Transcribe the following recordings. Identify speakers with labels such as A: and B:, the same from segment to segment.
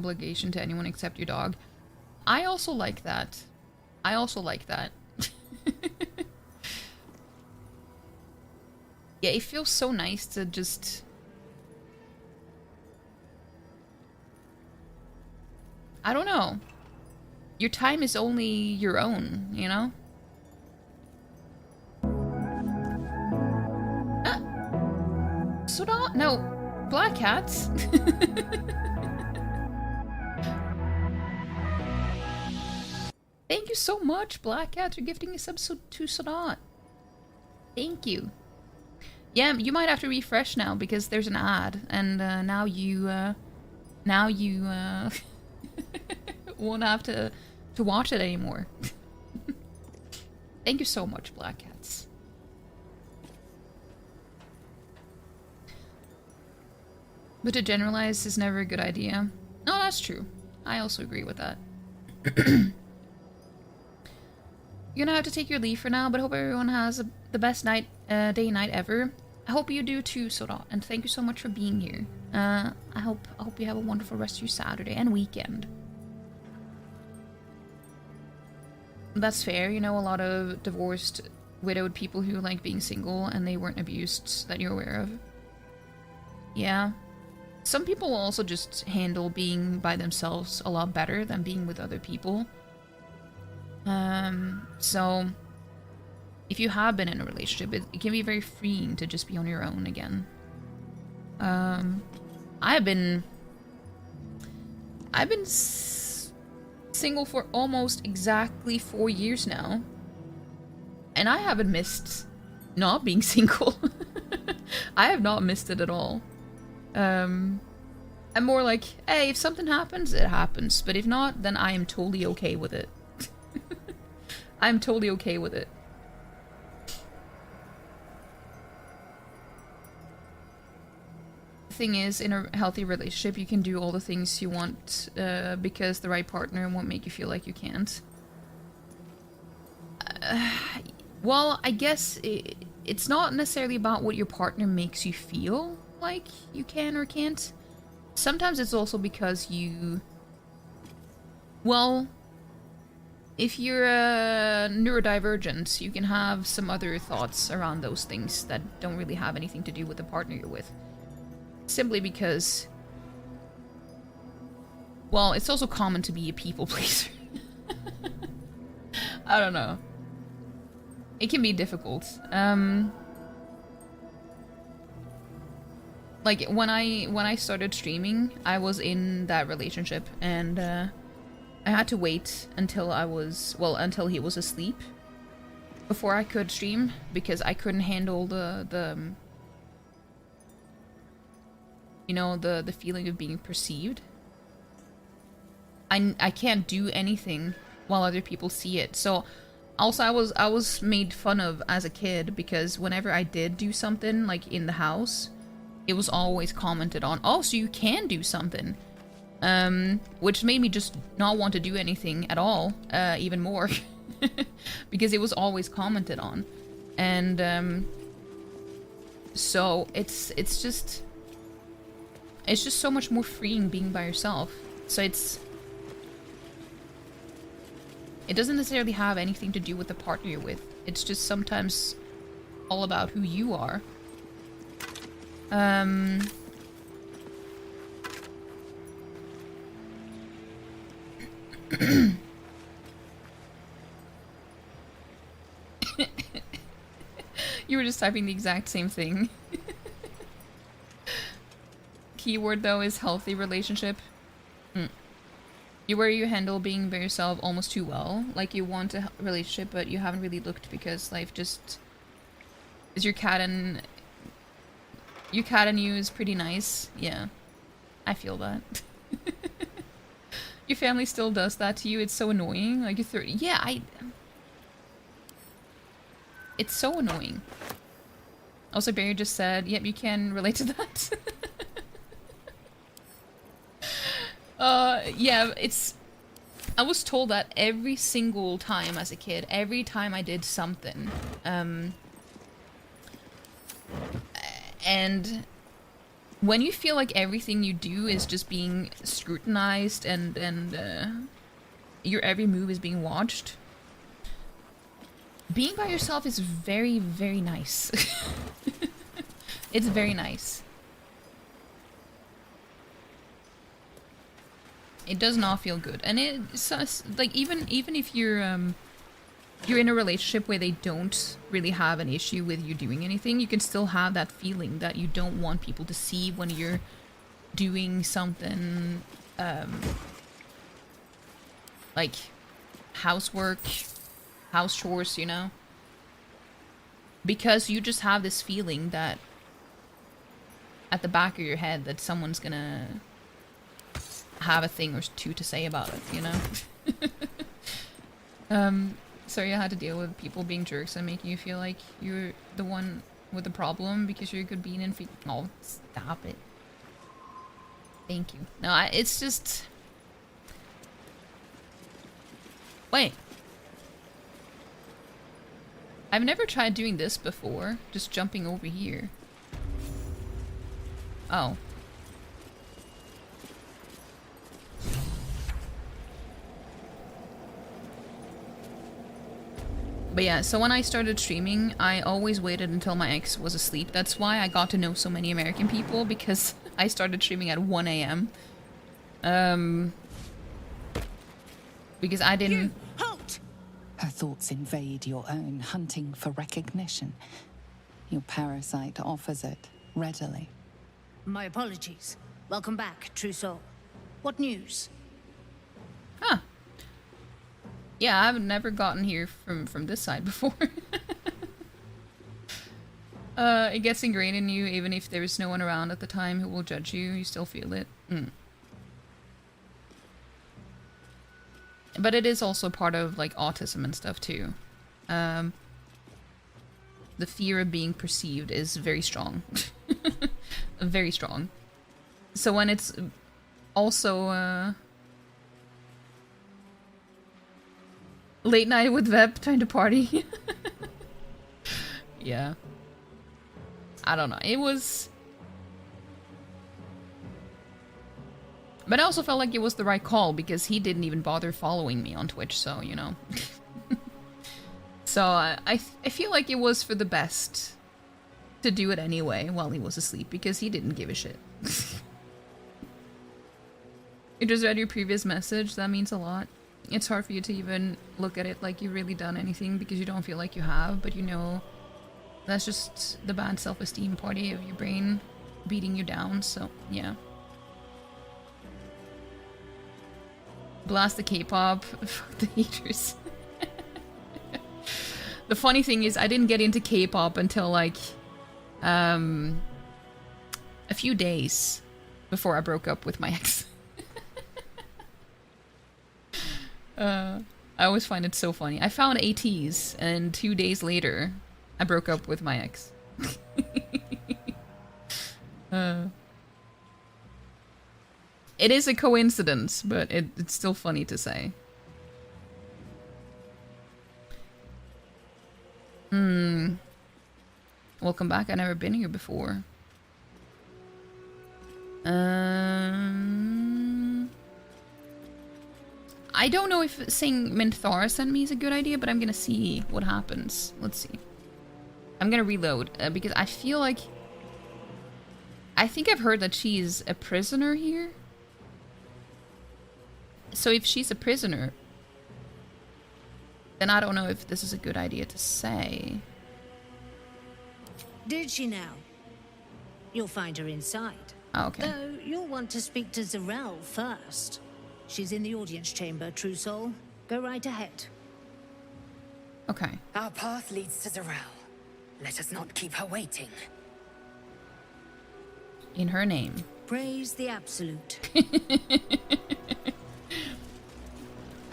A: obligation to anyone except your dog. I also like that. I also like that. Yeah, it feels so nice to just... I don't know. Your time is only your own, you know? Soda? No. Black cats. Thank you so much, Black Cat, for gifting a sub to Soda. Thank you. Yeah, you might have to refresh now because there's an ad, and now you won't have to watch it anymore. Thank you so much, Black Cats. But to generalize is never a good idea. No, that's true. I also agree with that. You're gonna have to take your leave for now, but I hope everyone has the best night, day and night ever. I hope you do too, Soda, and thank you so much for being here. I hope you have a wonderful rest of your Saturday and weekend. That's fair, you know, a lot of divorced, widowed people who like being single and they weren't abused that you're aware of. Yeah. Some people also just handle being by themselves a lot better than being with other people. So if you have been in a relationship, it can be very freeing to just be on your own again. I've been single for almost exactly 4 years now, and I haven't missed not being single. I have not missed it at all. I'm more like, hey, if something happens, it happens, but if not, then I am totally okay with it. I'm totally okay with it. The thing is, in a healthy relationship, you can do all the things you want because the right partner won't make you feel like you can't. Well, I guess it's not necessarily about what your partner makes you feel like you can or can't. Sometimes it's also because you... Well... If you're neurodivergent, you can have some other thoughts around those things that don't really have anything to do with the partner you're with. Simply because... Well, it's also common to be a people pleaser. I don't know. It can be difficult. Like, when I started streaming, I was in that relationship, and I had to wait until until he was asleep before I could stream, because I couldn't handle the you know, the feeling of being perceived. I can't do anything while other people see it. So also I was made fun of as a kid, because whenever I did do something like in the house, it was always commented on. Oh, so you can do something. Which made me just not want to do anything at all, even more. Because it was always commented on. And, so it's just so much more freeing being by yourself. So it doesn't necessarily have anything to do with the partner you're with. It's just sometimes all about who you are. You were just typing the exact same thing. Keyword though is healthy relationship. You worry you handle being by yourself almost too well. Like you want a relationship, but you haven't really looked because life just is. Your cat and you is pretty nice. Yeah, I feel that. Your family still does that to you. It's so annoying. Like you're 30. Yeah, it's so annoying. Also, Barry just said, yep, you can relate to that. Yeah, I was told that every single time as a kid, every time I did something. And when you feel like everything you do is just being scrutinized and your every move is being watched, being by yourself is very, very nice. It's very nice. It does not feel good, and it's like even if you're in a relationship where they don't really have an issue with you doing anything, you can still have that feeling that you don't want people to see when you're doing something like housework, house chores, you know? Because you just have this feeling that at the back of your head that someone's gonna have a thing or two to say about it, you know? Sorry I had to deal with people being jerks and making you feel like you're the one with the problem because you're a good bean and oh, stop it. Thank you. No, it's just... Wait. I've never tried doing this before. Just jumping over here. Oh. But yeah, so when I started streaming, I always waited until my ex was asleep. That's why I got to know so many American people, because I started streaming at 1 a.m. Because I didn't...
B: Halt! Her thoughts invade your own, hunting for recognition. Your parasite offers it readily.
C: My apologies. Welcome back, true soul. What news?
A: Huh. Yeah, I've never gotten here from this side before. It gets ingrained in you even if there's no one around at the time who will judge you. You still feel it. But it is also part of, like, autism and stuff, too. The fear of being perceived is very strong. Very strong. So when it's also, late night with Veb trying to party. Yeah. I don't know. It was... But I also felt like it was the right call because he didn't even bother following me on Twitch, so, you know. So I feel like it was for the best to do it anyway while he was asleep because he didn't give a shit. You just read your previous message. That means a lot. It's hard for you to even look at it like you've really done anything because you don't feel like you have, but you know that's just the bad self-esteem party of your brain beating you down, so yeah. Blast the K-pop. Fuck the haters. The funny thing is I didn't get into K-pop until like a few days before I broke up with my ex. I always find it so funny. I found ATs and 2 days later I broke up with my ex. It is a coincidence, but it's still funny to say. Welcome back. I've never been here before. I don't know if saying Minthara sent me is a good idea, but I'm gonna see what happens. Let's see. I'm gonna reload, because I feel like... I think I've heard that she's a prisoner here. So if she's a prisoner, then I don't know if this is a good idea to say.
C: Did she now? You'll find her inside.
A: Oh, okay.
C: Though you'll want to speak to Zarel first. She's in the audience chamber, true soul. Go right ahead.
A: Okay.
D: Our path leads to Zarel. Let us not keep her waiting.
A: In her name.
C: Praise the Absolute.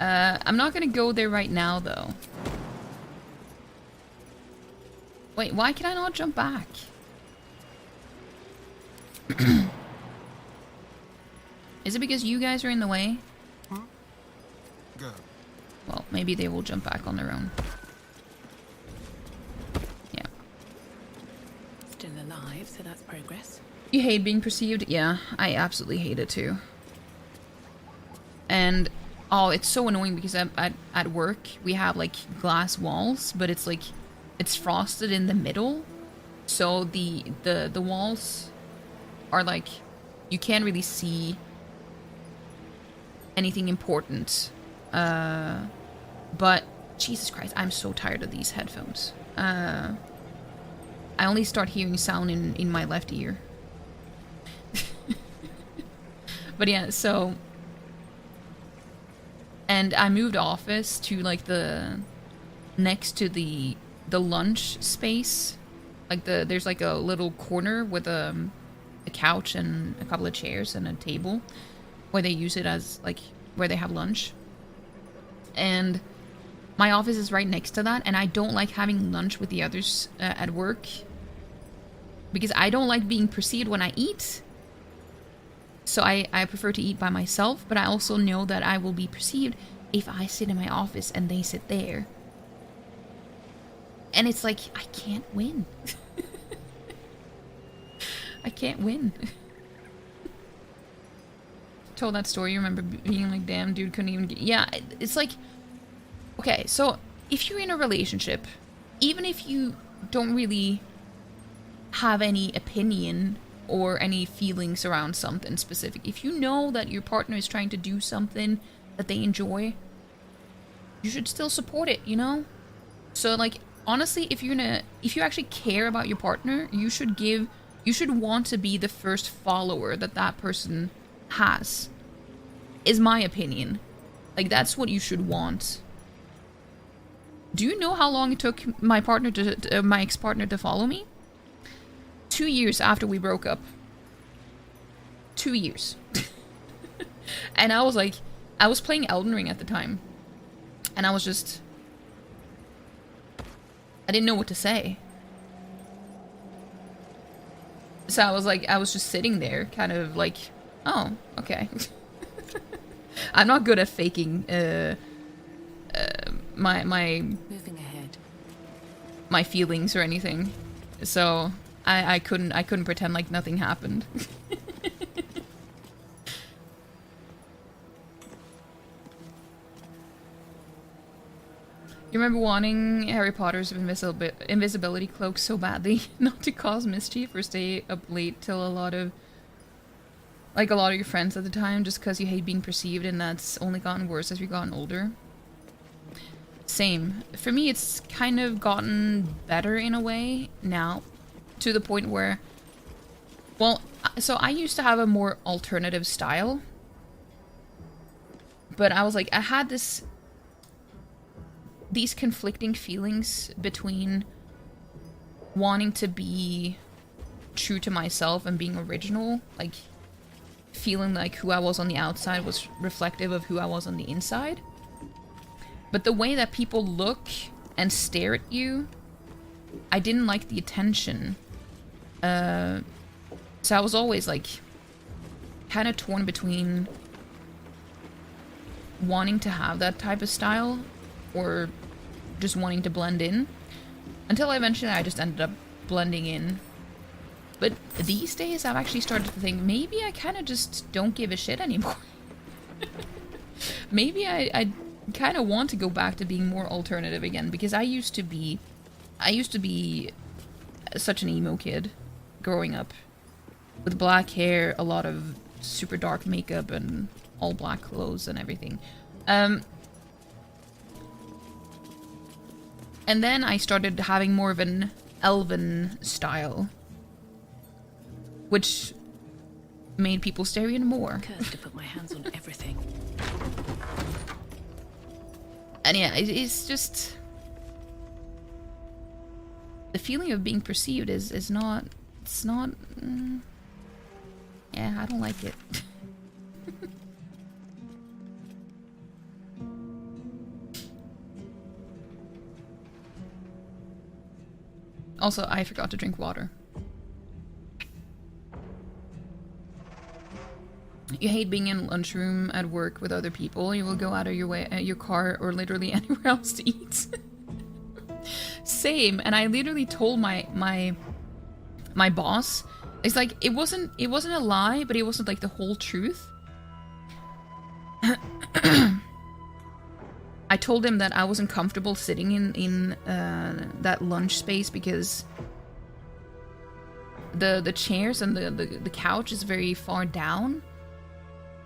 A: I'm not gonna go there right now, though. Wait, why can I not jump back? Is it because you guys are in the way?
E: Huh? Go.
A: Well, maybe they will jump back on their own. Yeah.
D: Still alive, so that's progress.
A: You hate being perceived? Yeah, I absolutely hate it too. And oh, it's so annoying because at work we have like glass walls, but it's like it's frosted in the middle, so the walls are like you can't really see anything important. But Jesus Christ, I'm so tired of these headphones. I only start hearing sound in my left ear. But yeah, so... And I moved office to like the... next to the lunch space. Like there's like a little corner with a couch and a couple of chairs and a table. Where they use it as like... where they have lunch. And my office is right next to that, and I don't like having lunch with the others at work. Because I don't like being perceived when I eat. So I prefer to eat by myself, but I also know that I will be perceived if I sit in my office and they sit there. And it's like, I can't win. I can't win. Told that story, you remember being like, damn, dude couldn't even get... Yeah, it's like... Okay, so if you're in a relationship, even if you don't really have any opinion or any feelings around something specific, if you know that your partner is trying to do something that they enjoy, you should still support it, you know? So like, honestly, if you actually care about your partner, you should want to be the first follower that person has, is my opinion. Like, that's what you should want. Do you know how long it took my partner my ex-partner to follow me? 2 years after we broke up. 2 years. And I was like, I was playing Elden Ring at the time. And I was just... I didn't know what to say. So I was like, I was just sitting there, kind of like, oh, okay. I'm not good at faking my
B: Moving ahead.
A: my feelings or anything. So I couldn't pretend like nothing happened. You remember wanting Harry Potter's invisibility cloak so badly, not to cause mischief or stay up late till a lot of your friends at the time, just because you hate being perceived, and that's only gotten worse as you've gotten older? Same. For me, it's kind of gotten better in a way now, to the point where, well, so I used to have a more alternative style, but I was like, I had these conflicting feelings between wanting to be true to myself and being original, like feeling like who I was on the outside was reflective of who I was on the inside. But the way that people look and stare at you, I didn't like the attention. So I was always like kind of torn between wanting to have that type of style or just wanting to blend in, until eventually I just ended up blending in. But these days I've actually started to think maybe I kind of just don't give a shit anymore. Maybe I kind of want to go back to being more alternative again, because I used to be such an emo kid growing up, with black hair, a lot of super dark makeup, and all black clothes and everything. And then I started having more of an elven style, which made people stare even more.
B: Curse to put my hands on everything.
A: And yeah, it's just... the feeling of being perceived is not... It's not... yeah, I don't like it. Also, I forgot to drink water. You hate being in a lunchroom at work with other people. You will go out of your way, your car, or literally anywhere else to eat. Same. And I literally told my boss, It's like it wasn't a lie, but it wasn't like the whole truth. I told him that I wasn't comfortable sitting in that lunch space because the chairs and the couch is very far down,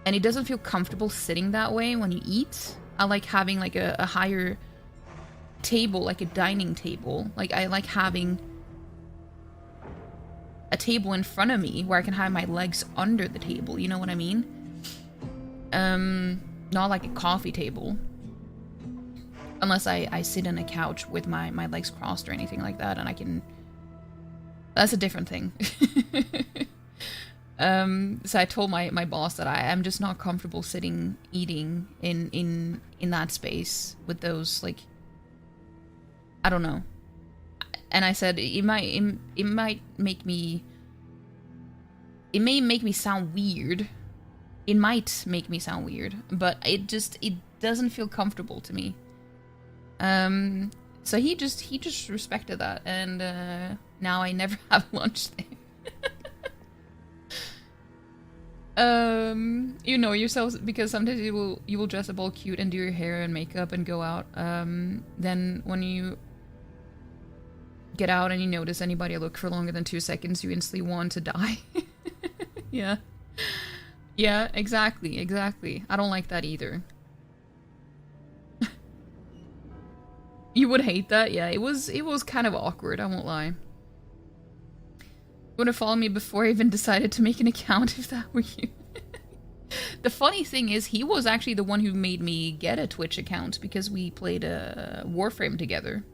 A: and it doesn't feel comfortable sitting that way when you eat. I like having like a higher table, like a dining table. Like I like having a table in front of me where I can have my legs under the table, you know what I mean? Not like a coffee table. Unless I sit on a couch with my legs crossed or anything like that, and I can... That's a different thing. So I told my boss that I'm just not comfortable sitting, eating in that space with those, like... I don't know. And I said it might make me... It may make me sound weird. It might make me sound weird, but it doesn't feel comfortable to me. So he just respected that, and now I never have lunch there. You know yourself, because sometimes you will dress up all cute and do your hair and makeup and go out. Then when you get out and you notice anybody look for longer than 2 seconds, you instantly want to die. Yeah. Yeah, exactly. I don't like that either. You would hate that? Yeah, it was kind of awkward, I won't lie. You would have followed me before I even decided to make an account if that were you. The funny thing is, he was actually the one who made me get a Twitch account because we played Warframe together.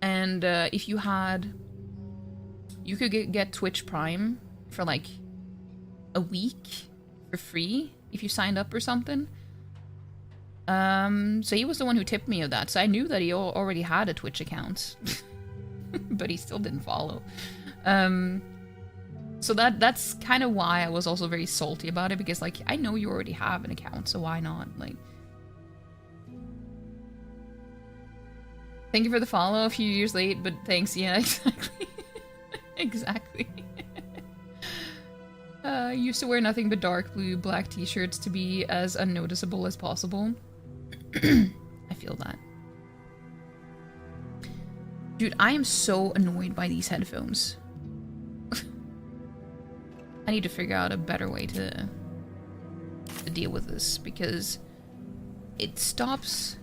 A: And if you had... You could get Twitch Prime for like a week for free if you signed up or something. So he was the one who tipped me of that. So I knew that he already had a Twitch account, but he still didn't follow. So that's kind of why I was also very salty about it, because like I know you already have an account, so why not? Like, thank you for the follow. A few years late, but thanks. Yeah, exactly. Exactly. Used to wear nothing but dark blue, black t-shirts to be as unnoticeable as possible. I feel that. Dude, I am so annoyed by these headphones. I need to figure out a better way to deal with this, because it stops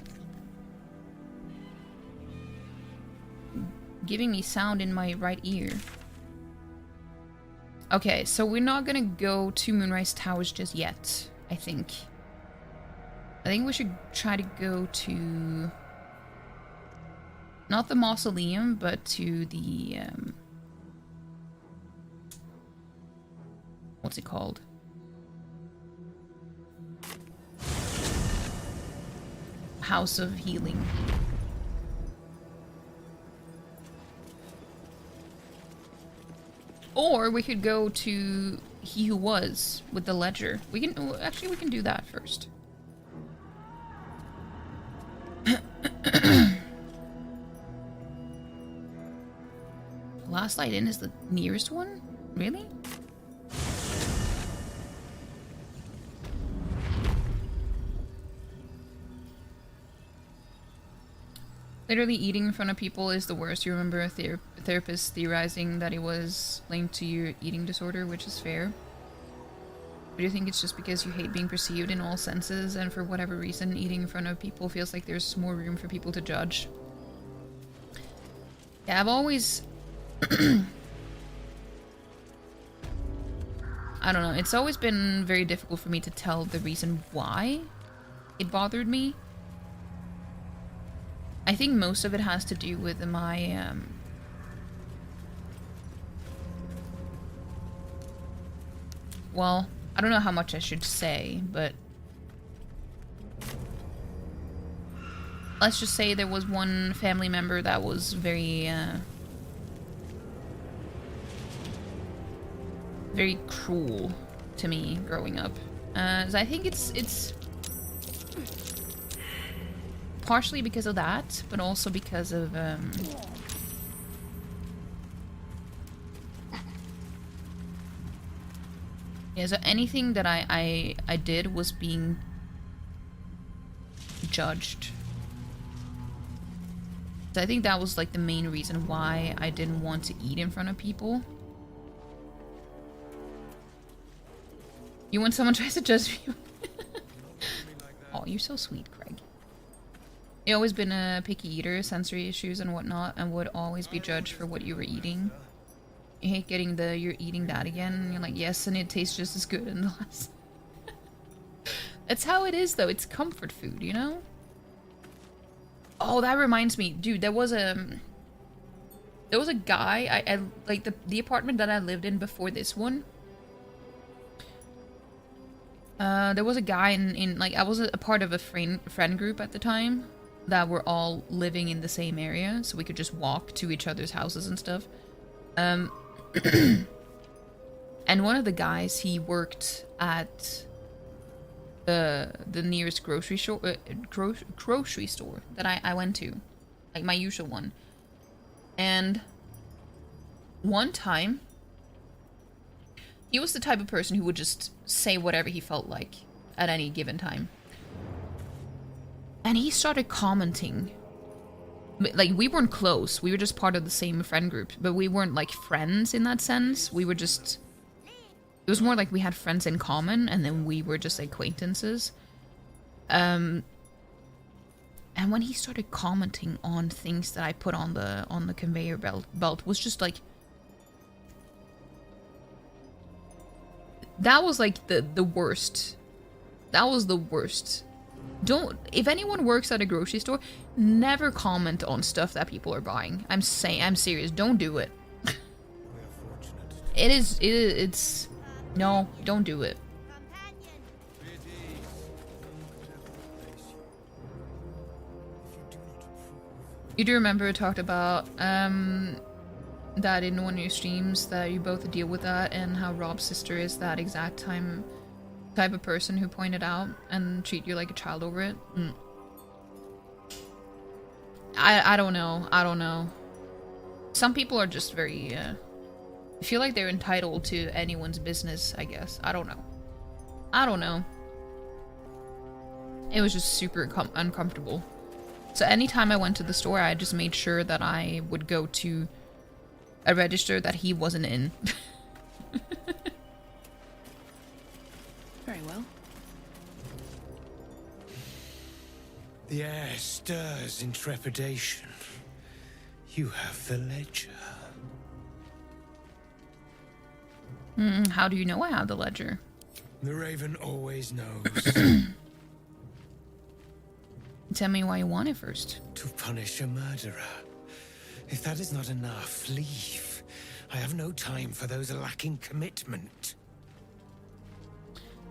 A: giving me sound in my right ear. Okay, so we're not gonna go to Moonrise Towers just yet, I think. I think we should try to go to... Not the mausoleum, but to the... what's it called? House of Healing. Or we could go to He Who Was with the ledger. We can do that first. Last Light Inn is the nearest one? Really? Literally eating in front of people is the worst. You remember a therapist theorizing that it was linked to your eating disorder, which is fair. But do you think it's just because you hate being perceived in all senses, and for whatever reason, eating in front of people feels like there's more room for people to judge? Yeah, I've always... I don't know, it's always been very difficult for me to tell the reason why it bothered me. I think most of it has to do with my, well, I don't know how much I should say, but let's just say there was one family member that was very, very cruel to me growing up. So I think it's partially because of that, but also because of Yeah, so anything that I did was being judged. So I think that was like the main reason why I didn't want to eat in front of people. You when someone tries to judge you. Oh, you're so sweet, Craig. You've always been a picky eater, sensory issues and whatnot, and would always be judged for what you were eating. You hate getting the "you're eating that again," and you're like, yes, and it tastes just as good in the last. That's how it is, though. It's comfort food, you know? Oh, that reminds me, dude. There was a guy. I like the apartment that I lived in before this one. There was a guy in like I was a part of a friend group at the time that were all living in the same area, so we could just walk to each other's houses and stuff. And one of the guys, he worked at the nearest grocery store that I went to, like my usual one. And one time, he was the type of person who would just say whatever he felt like at any given time. And he started commenting. Like, we weren't close. We were just part of the same friend group. But we weren't, like, friends in that sense. We were just... It was more like we had friends in common, and then we were just acquaintances. And when he started commenting on things that I put on the conveyor belt was just like... That was like the worst. That was the worst. If anyone works at a grocery store, never comment on stuff that people are buying. I'm serious. Don't do it. It's no, don't do it. You do remember it talked about that in one of your streams that you both deal with that, and how Rob's sister is that exact type of person who pointed out and treat you like a child over it. I don't know. Some people are just very I feel like they're entitled to anyone's business, I guess. I don't know. It was just super uncomfortable. So anytime I went to the store, I just made sure that I would go to a register that he wasn't in.
B: Very well.
F: The air stirs in trepidation. You have the ledger.
A: How do you know I have the ledger?
F: The Raven always knows.
A: Tell me why you want it first.
F: To punish a murderer. If that is not enough, leave. I have no time for those lacking commitment.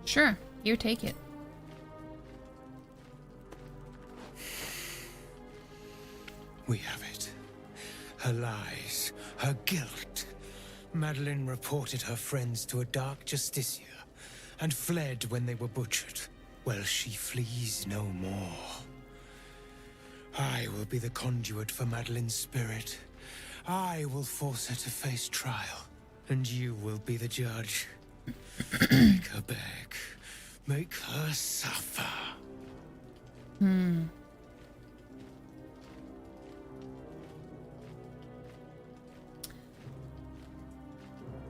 A: Sure, here, take it.
F: We have it. Her lies, her guilt. Madeline reported her friends to a dark justiciar and fled when they were butchered. Well, she flees no more. I will be the conduit for Madeline's spirit. I will force her to face trial, and you will be the judge. Make her beg. Make her suffer.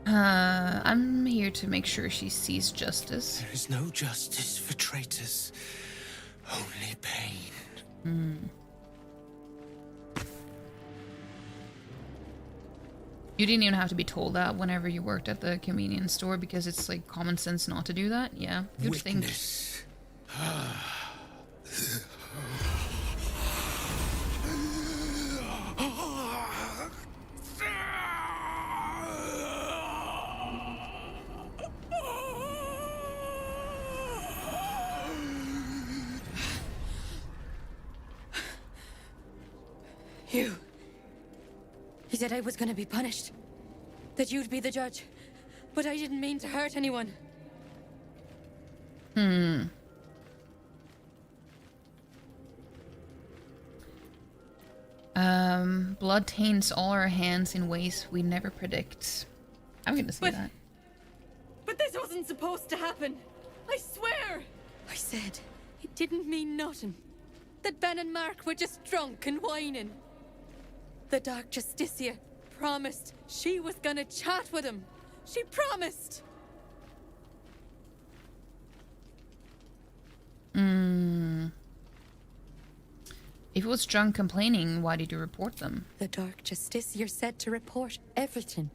A: I'm here to make sure she sees justice.
F: There is no justice for traitors. Only pain.
A: You didn't even have to be told that whenever you worked at the convenience store, because it's like common sense not to do that. Yeah, you'd think.
F: Witness.
G: You said I was gonna be punished. That you'd be the judge. But I didn't mean to hurt anyone.
A: Blood taints all our hands in ways we never predict. I'm gonna say that.
G: But this wasn't supposed to happen. I swear. I said it didn't mean nothing. That Ben and Mark were just drunk and whining. The Dark Justicia promised she was gonna chat with him. She promised.
A: If it was drunk complaining, why did you report them?
G: The Dark Justicia said to report everything,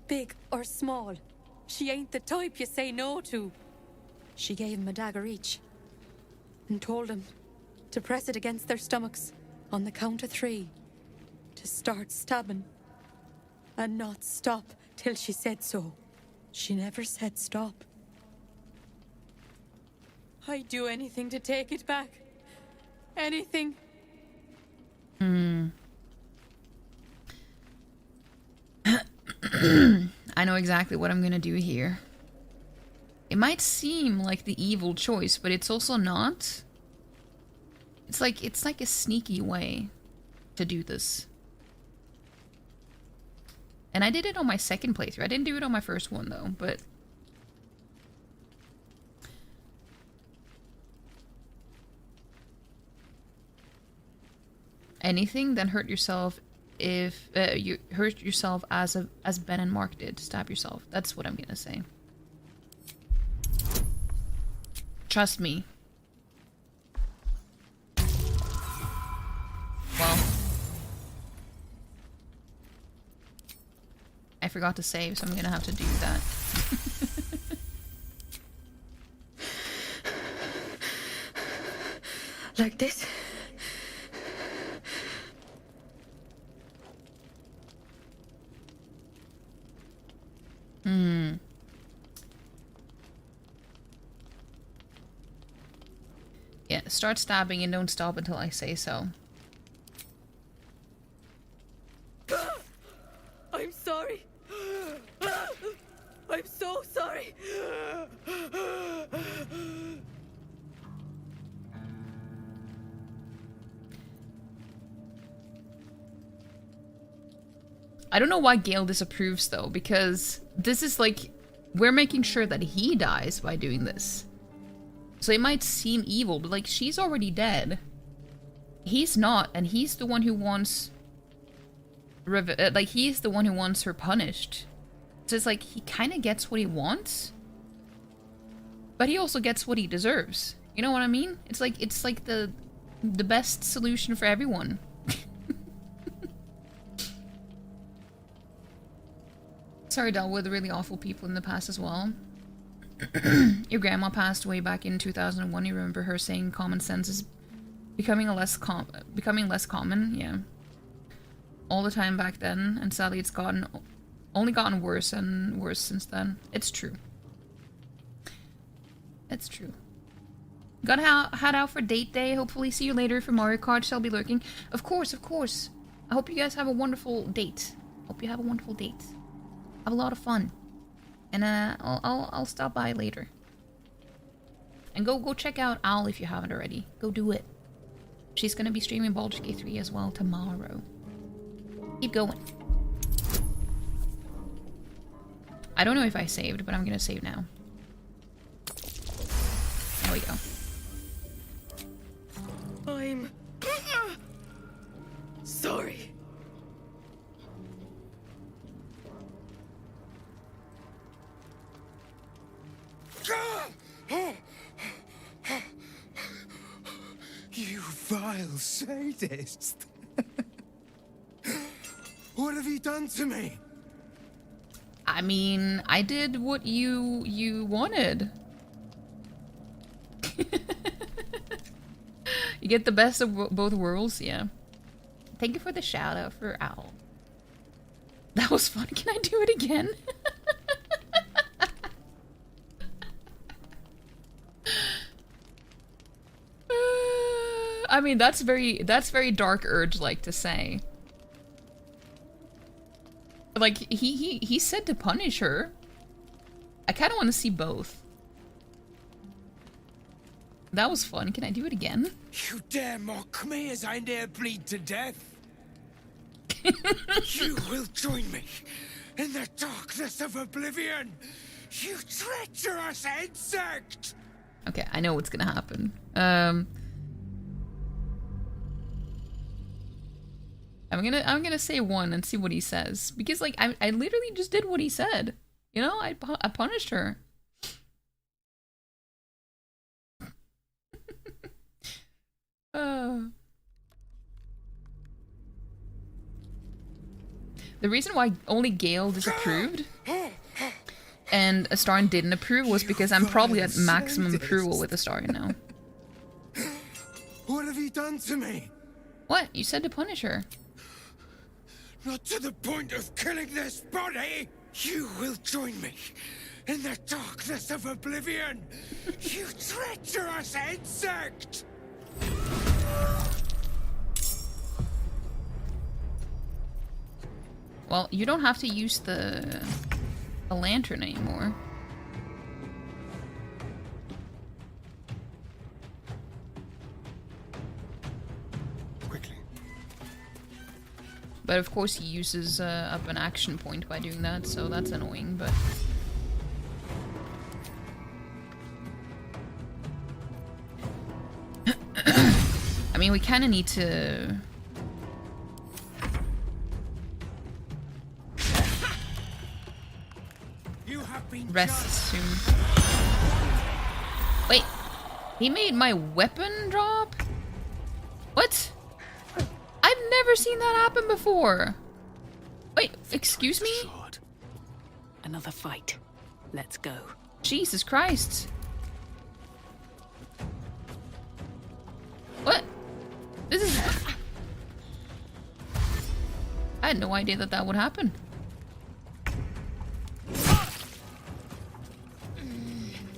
G: big or small. She ain't the type you say no to. She gave him a dagger each and told them to press it against their stomachs on the count of 3, to start stabbing and not stop till she said so. She never said stop. I'd do anything to take it back. Anything.
A: I know exactly what I'm gonna do here. It might seem like the evil choice, but it's also not. It's like a sneaky way to do this. And I did it on my second playthrough. I didn't do it on my first one though, but anything, then hurt yourself if you hurt yourself as Ben and Mark did. Stab yourself. That's what I'm gonna say. Trust me. Well, I forgot to save, so I'm gonna have to do that.
G: Like this?
A: Yeah, start stabbing and don't stop until I say so.
G: I'm sorry. I'm so sorry.
A: I don't know why Gale disapproves though, because this is like, we're making sure that he dies by doing this. So it might seem evil, but like, she's already dead. He's not, and he's the one who wants... he's the one who wants her punished. So it's like, he kind of gets what he wants, but he also gets what he deserves. You know what I mean? It's like the best solution for everyone. Sorry, dealt with really awful people in the past as well. Your grandma passed away back in 2001. You remember her saying common sense is becoming less common. Yeah, all the time back then, and sadly, it's only gotten worse and worse since then. It's true. It's true. Gotta head out for date day. Hopefully, see you later for Mario Kart. Shall be lurking. Of course, of course. I hope you guys have a wonderful date. Hope you have a wonderful date. Have a lot of fun. And I'll stop by later. And go check out Al if you haven't already. Go do it. She's gonna be streaming Baldur's Gate 3 as well tomorrow. Keep going. I don't know if I saved, but I'm gonna save now. There we go.
G: I'm sorry.
F: You vile sadist! What have you done to me?
A: I mean, I did what you wanted. You get the best of both worlds, yeah. Thank you for the shout out for Owl. That was fun. Can I do it again? I mean, that's very Dark Urge like to say. Like he said to punish her. I kind of want to see both. That was fun. Can I do it again?
F: You dare mock me as I near bleed to death? You will join me in the darkness of oblivion. You treacherous insect!
A: Okay, I know what's gonna happen. I'm gonna say 1 and see what he says, because like I literally just did what he said. You know, I punished her. The reason why only Gale disapproved and Astarion didn't approve was because I'm probably at maximum approval with Astarion now.
F: What have you done to me?
A: What? You said to punish her.
F: Not to the point of killing this body! You will join me in the darkness of oblivion! You treacherous insect!
A: Well, you don't have to use the lantern anymore.
E: Quickly.
A: But of course he uses up an action point by doing that, so that's annoying, but... I mean, we kinda need to... rest soon. Wait, he made my weapon drop? What? I've never seen that happen before. Wait, excuse me?
D: Another fight. Let's go.
A: Jesus Christ. What? This is... I had no idea that that would happen.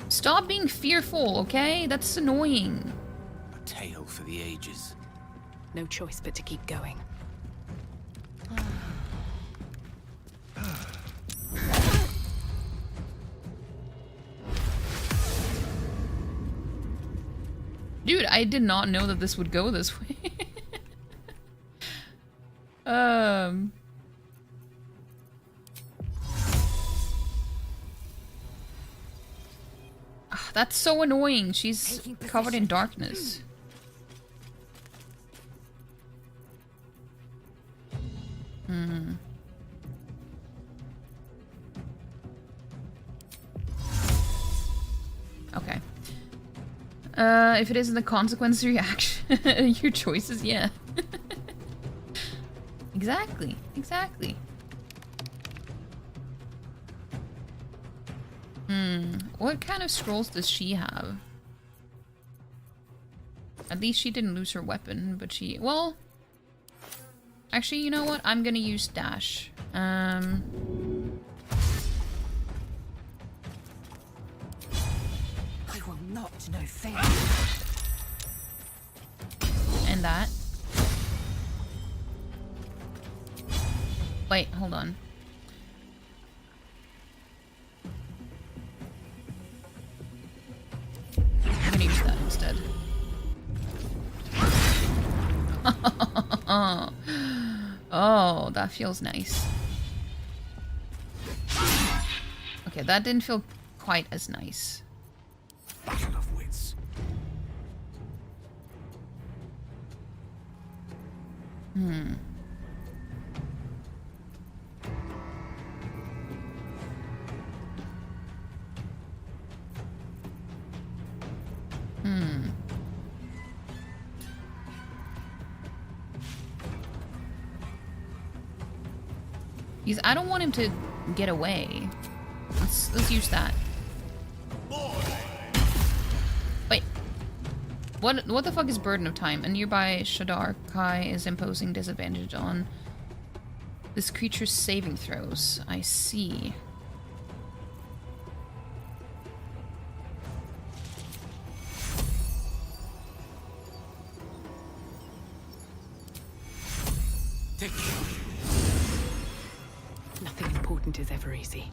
A: Stop being fearful, okay? That's annoying.
H: A tale for the ages.
D: No choice but to keep going.
A: Dude, I did not know that this would go this way. That's so annoying. She's covered in darkness. Okay. If it isn't the consequence of your action, your choices, yeah. Exactly, exactly. What kind of scrolls does she have? At least she didn't lose her weapon, but she... Well... Actually, you know what? I'm gonna use dash.
D: I will not know fear.
A: And that. Wait, hold on. I'm gonna use that instead. Oh, that feels nice. Okay, that didn't feel quite as nice.
H: Battle of wits.
A: Because I don't want him to get away. Let's use that. Wait. What the fuck is Burden of Time? A nearby Shadar Kai is imposing disadvantage on this creature's saving throws. I see.
D: Nothing important is ever easy.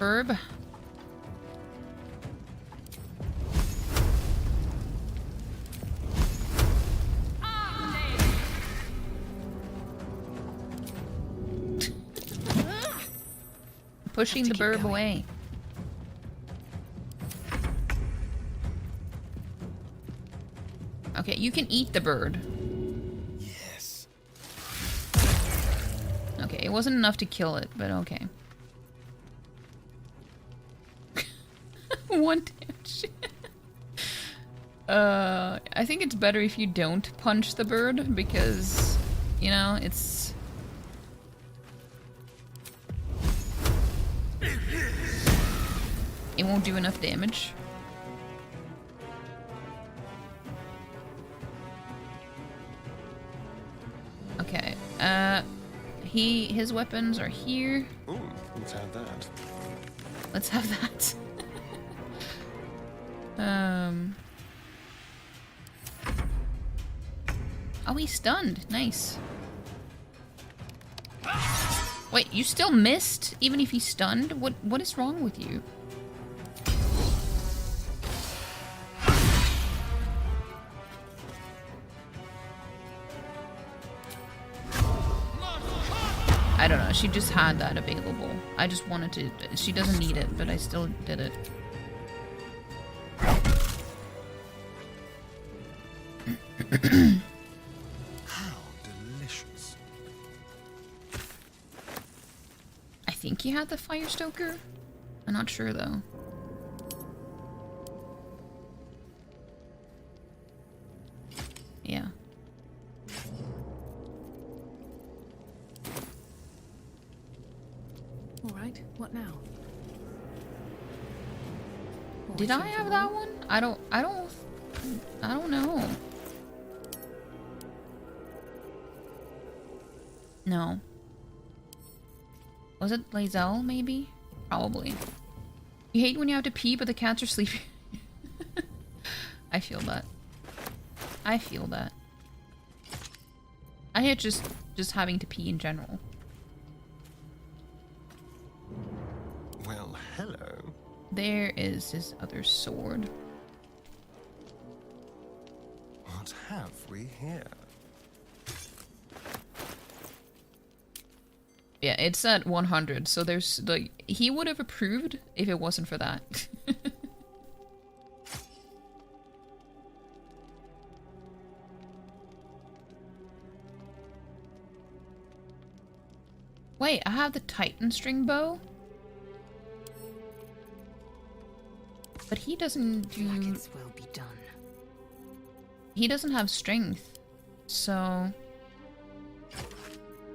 A: Herb. pushing the burb away. Okay, you can eat the bird.
E: Yes.
A: Okay, it wasn't enough to kill it, but okay. 1 damage. I think it's better if you don't punch the bird because, you know, it's... It won't do enough damage. Okay, his weapons are here.
E: Ooh, let's have that.
A: Let's have that. Oh, he's stunned. Nice. Wait, you still missed? Even if he's stunned? What is wrong with you? I don't know, she just had that available. I just wanted to... She doesn't need it, but I still did it.
E: How delicious.
A: I think he had the fire stoker. I'm not sure though. Yeah.
I: All right, what now?
A: Did I have that one? I don't know. No. Was it Lae'zel, maybe? Probably. You hate when you have to pee, but the cats are sleeping. I feel that. I feel that. I hate just having to pee in general.
E: Well, hello.
A: There is his other sword.
E: What have we here?
A: Yeah, it's at 100, so there's, like, he would have approved if it wasn't for that. Wait, I have the Titan string bow? But he doesn't do...
D: Blackets will be done.
A: He doesn't have strength, so...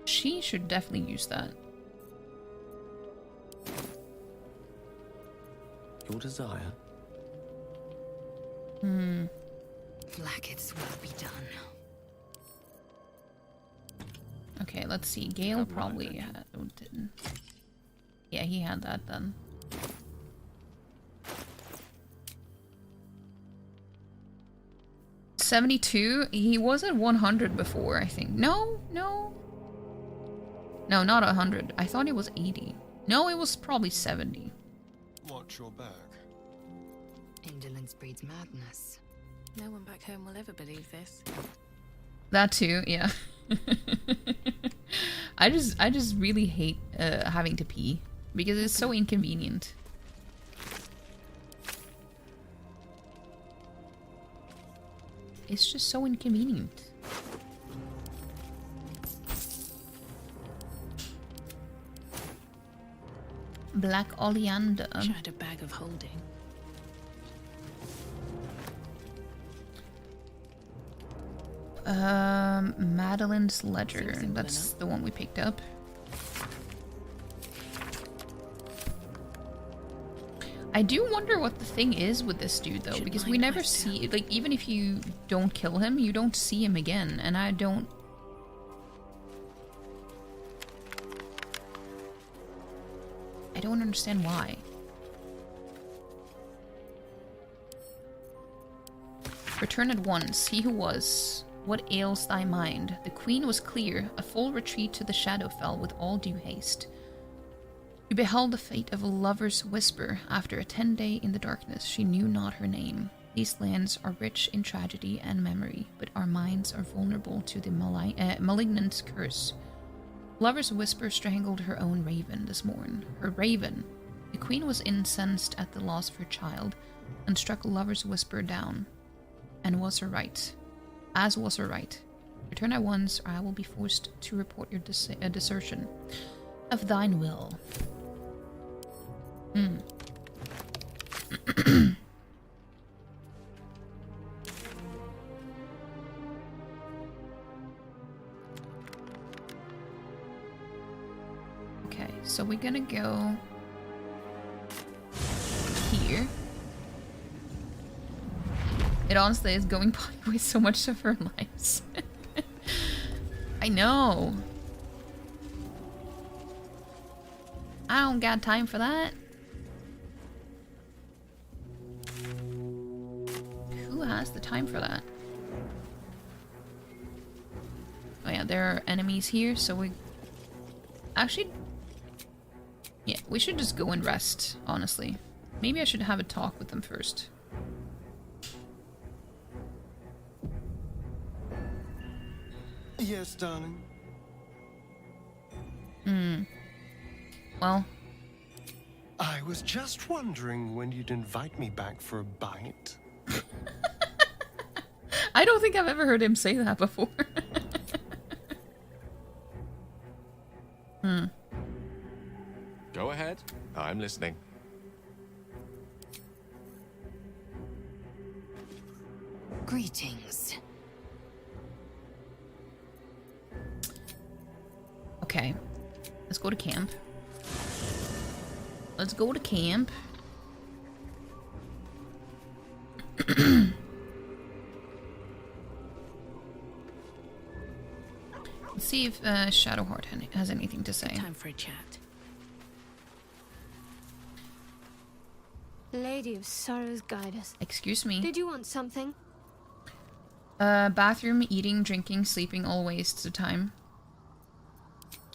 A: She should definitely use that.
H: Your desire?
D: Blackets will be done.
A: Okay, let's see. Gale probably had... Oh, didn't. Yeah, he had that then. $72? He was at 100 before, I think. No, not 100. I thought it was 80. No, it was probably 70.
E: Watch your back.
D: Indolence breeds madness.
I: No one back home will ever believe this.
A: That too, yeah. I just really hate having to pee because it's so inconvenient. It's just so inconvenient. Black oleander.
I: Wish I had a bag of holding.
A: Madeline's Ledger.
I: Seems simple
A: That's
I: enough.
A: the one we picked up. I do wonder what the thing is with this dude though,
I: Should
A: because we
I: mine
A: never
I: eyes
A: see, like, even if you don't kill him, you don't see him again, and I don't understand why. Return at once, he who was. What ails thy mind? The queen was clear, a full retreat to the Shadowfell with all due haste. You beheld the fate of a lover's whisper. After a 10-day in the darkness, she knew not her name. These lands are rich in tragedy and memory, but our minds are vulnerable to the malignant curse. Lover's whisper strangled her own raven this morn. Her raven. The queen was incensed at the loss of her child, and struck Lover's whisper down. And was her right. As was her right. Return at once, or I will be forced to report your desertion of thine will. Okay, so we're gonna go here. It honestly is going by so much of our lives. I know. I don't got time for that. Who has the time for that? Oh yeah, there are enemies here, so we... Actually... Yeah, we should just go and rest, honestly. Maybe I should have a talk with them first.
E: Yes, darling.
A: Well...
E: I was just wondering when you'd invite me back for a bite.
A: I don't think I've ever heard him say that before.
H: Go ahead. I'm listening.
D: Greetings.
A: Okay. Let's go to camp. Let's go to camp. Let's see if Shadowheart has anything to say.
I: Time for a chat.
J: Lady of Sorrows, guide us.
A: Excuse me.
J: Did you want something?
A: Bathroom, eating, drinking, sleeping, all wastes of time.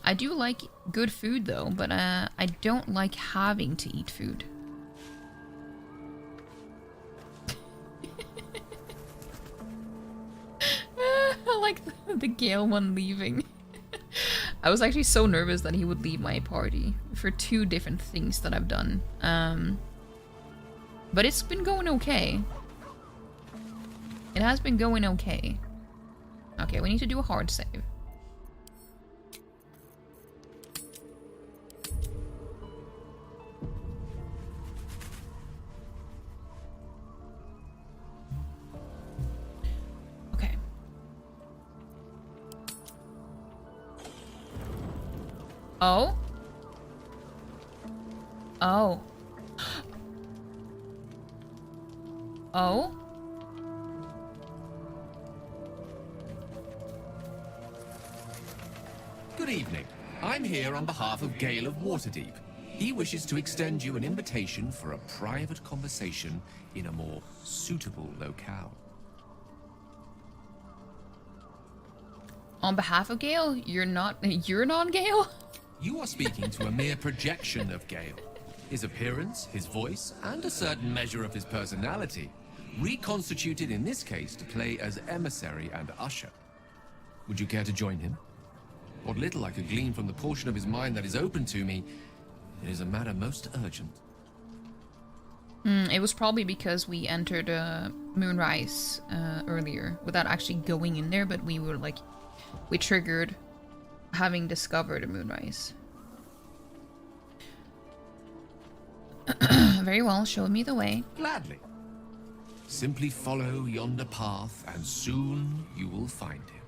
A: I do like good food though, but I don't like having to eat food. I like the Gale one leaving. I was actually so nervous that he would leave my party for 2 different things that I've done. But it's been going okay. It has been going okay. Okay, we need to do a hard save. Okay. Oh? Oh. Oh?
H: Good evening. I'm here on behalf of Gale of Waterdeep. He wishes to extend you an invitation for a private conversation in a more suitable locale.
A: On behalf of Gale? You're not Gale?
H: You are speaking to a mere projection of Gale. His appearance, his voice, and a certain measure of his personality, reconstituted in this case to play as emissary and usher. Would you care to join him? What little I could glean from the portion of his mind that is open to me, it is a matter most urgent.
A: It was probably because we entered Moonrise earlier without actually going in there, but we were like, we triggered having discovered a Moonrise. Very well, show me the way.
H: Gladly. Simply follow yonder path, and soon you will find him.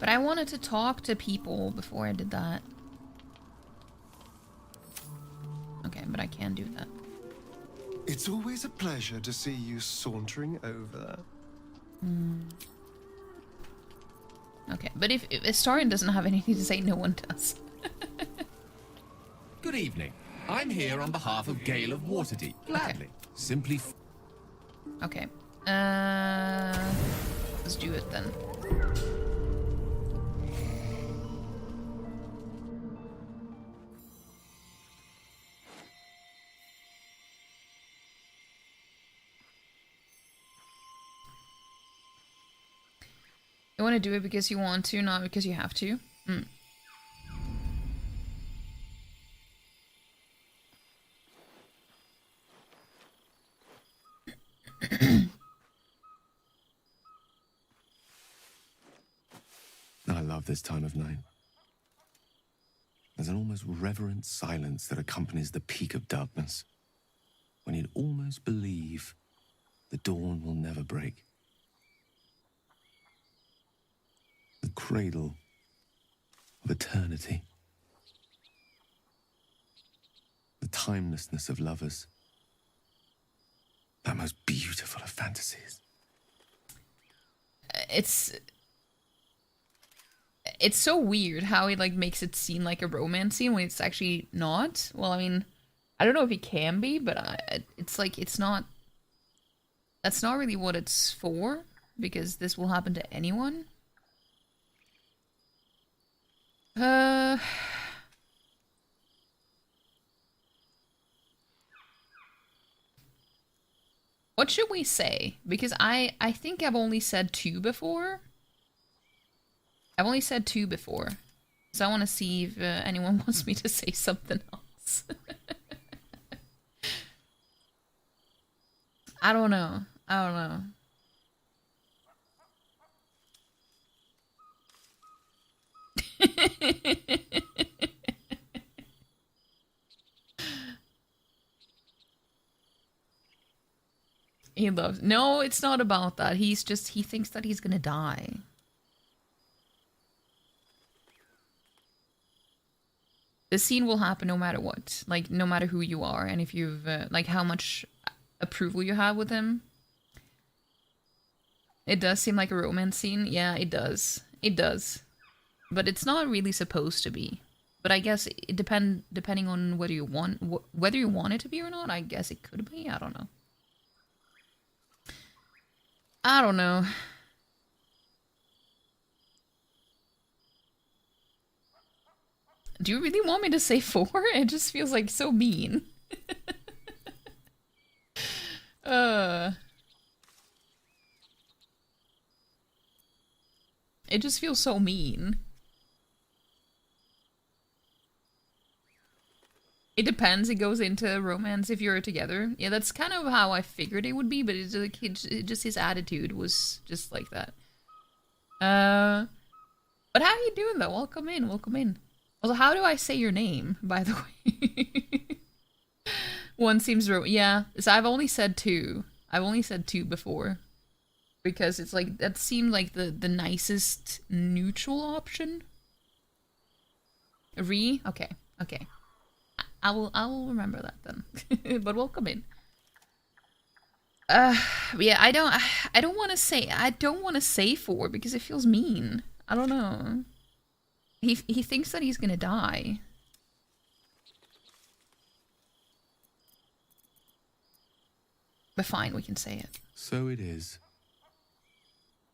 A: But I wanted to talk to people before I did that. Okay, but I can do that.
E: It's always a pleasure to see you sauntering over.
A: Okay, but if Astarion doesn't have anything to say, no one does.
H: Good evening. I'm here on behalf of Gale of Waterdeep. Gladly. Simply...
A: Okay. Let's do it then. You want to do it because you want to, not because you have to. Mm.
H: I love this time of night. There's an almost reverent silence that accompanies the peak of darkness, when you'd almost believe the dawn will never break. The cradle of eternity. The timelessness of lovers. That most beautiful of fantasies.
A: It's so weird how he like makes it seem like a romance scene when it's actually not. Well, I mean, I don't know if it can be, but it's like it's not. That's not really what it's for, because this will happen to anyone. What should we say? Because I think I've only said 2 before. I've only said 2 before. So I want to see if anyone wants me to say something else. I don't know. I don't know. He loves. No, it's not about that. He thinks that he's gonna die. The scene will happen no matter what. Like, no matter who you are and if you've, like, how much approval you have with him. It does seem like a romance scene. Yeah, it does. It does. But it's not really supposed to be. But I guess it depending on whether you want it to be or not, I guess it could be. I don't know. I don't know. Do you really want me to say 4? It just feels like so mean. It just feels so mean. It depends. It goes into romance if you're together. Yeah, that's kind of how I figured it would be, but it's like just his attitude was just like that. But how are you doing though? Welcome in. Welcome in. Also, how do I say your name, by the way? One seems yeah. So I've only said 2. I've only said 2 before. Because it's like, that seemed like the nicest neutral option. Okay, okay. I will remember that then. But welcome in. Yeah, I don't want to say 4 because it feels mean. I don't know. He thinks that he's gonna die. But fine, we can say it.
H: So it is.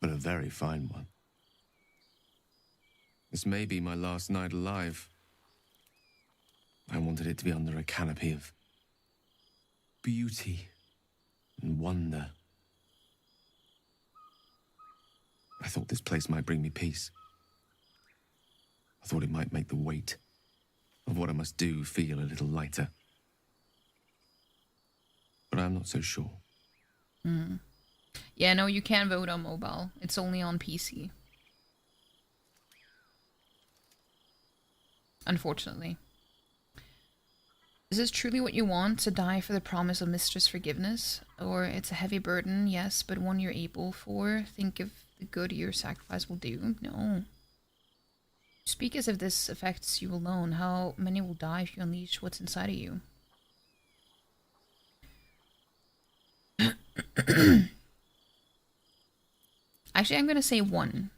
H: But a very fine one. This may be my last night alive. I wanted it to be under a canopy of beauty and wonder. I thought this place might bring me peace. I thought it might make the weight of what I must do feel a little lighter. But I'm not so sure.
A: Yeah, no, you can't vote on mobile. It's only on PC. Unfortunately. Is this truly what you want, to die for the promise of mistress forgiveness? Or it's a heavy burden, yes, but one you're able for? Think of the good your sacrifice will do? No. Speak as if this affects you alone. How many will die if you unleash what's inside of you? Actually, I'm gonna say 1.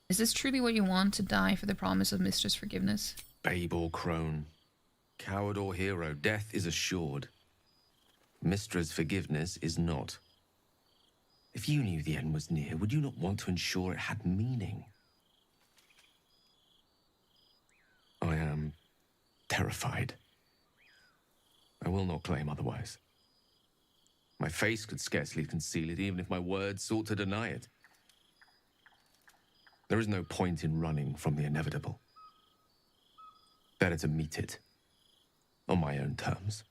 A: Is this truly what you want, to die for the promise of mistress forgiveness?
H: Babe or crone, coward or hero, death is assured. Mistress forgiveness is not. If you knew the end was near, would you not want to ensure it had meaning? I am terrified. I will not claim otherwise. My face could scarcely conceal it, even if my words sought to deny it. There is no point in running from the inevitable. Better to meet it on my own terms.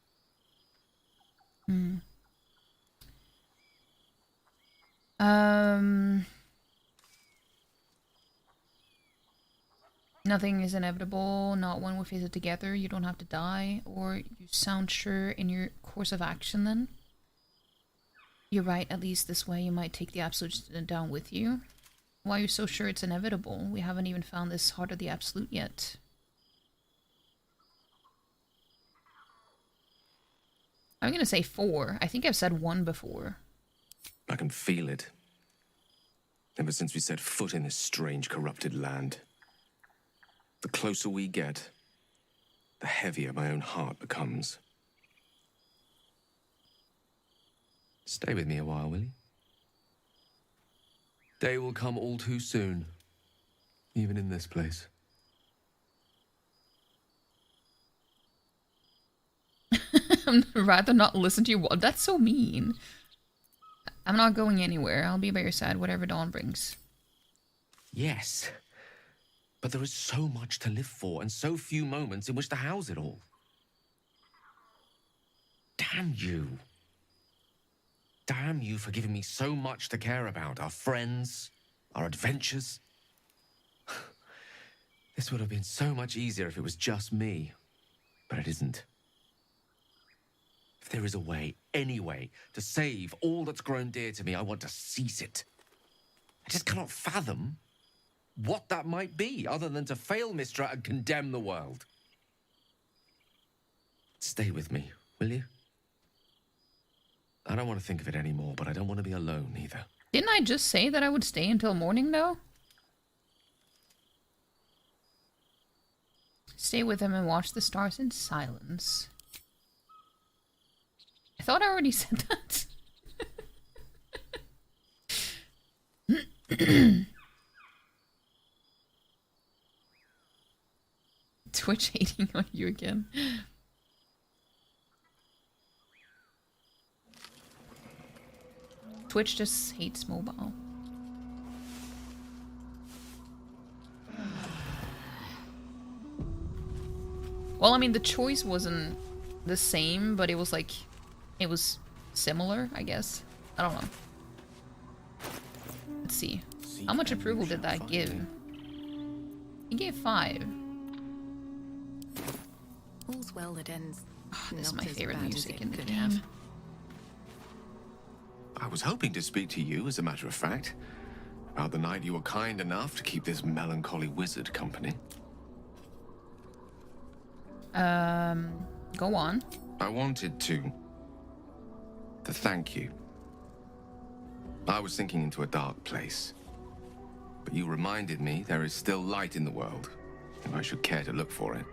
A: Nothing is inevitable, not when we face it together. You don't have to die, or you sound sure in your course of action then. You're right, at least this way you might take the absolute down with you. Why are you so sure it's inevitable? We haven't even found this heart of the absolute yet. I'm gonna say 4. I think I've said 1 before.
H: I can feel it. Ever since we set foot in this strange, corrupted land. The closer we get, the heavier my own heart becomes. Stay with me a while, will you? Day will come all too soon, even in this place.
A: I'd rather not listen to you. That's so mean. I'm not going anywhere. I'll be by your side, whatever dawn brings.
H: Yes, but there is so much to live for and so few moments in which to house it all. Damn you. Damn you for giving me so much to care about. Our friends, our adventures. This would have been so much easier if it was just me, but it isn't. If there is a way, any way, to save all that's grown dear to me, I want to seize it. I just cannot fathom what that might be, other than to fail Mistra and condemn the world. Stay with me, will you? I don't want to think of it anymore, but I don't want to be alone either.
A: Didn't I just say that I would stay until morning, though? Stay with him and watch the stars in silence. I thought I already said that. Twitch hating on you again. Twitch just hates mobile. Well, I mean, the choice wasn't the same, but it was like, it was similar, I guess. I don't know. Let's see. How much approval did that give? He gave 5.
I: All's well that ends.
A: Oh, this is
I: not
A: my
I: as
A: favorite
I: bad as
A: music
I: it
A: in the
I: could
A: game.
I: have.
H: I was hoping to speak to you, as a matter of fact, about the night you were kind enough to keep this melancholy wizard company.
A: Go on.
H: I wanted to thank you. I was sinking into a dark place, but you reminded me there is still light in the world, if I should care to look for it.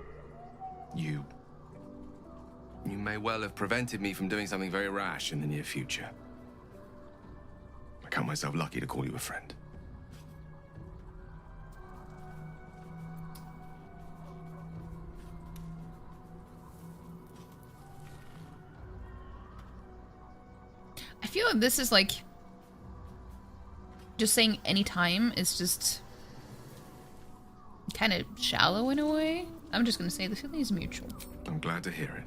H: You may well have prevented me from doing something very rash in the near future. I count myself lucky to call you a friend.
A: I feel like this is like... just saying anytime is just... kind of shallow in a way. I'm just gonna say the feeling is mutual.
H: I'm glad to hear it.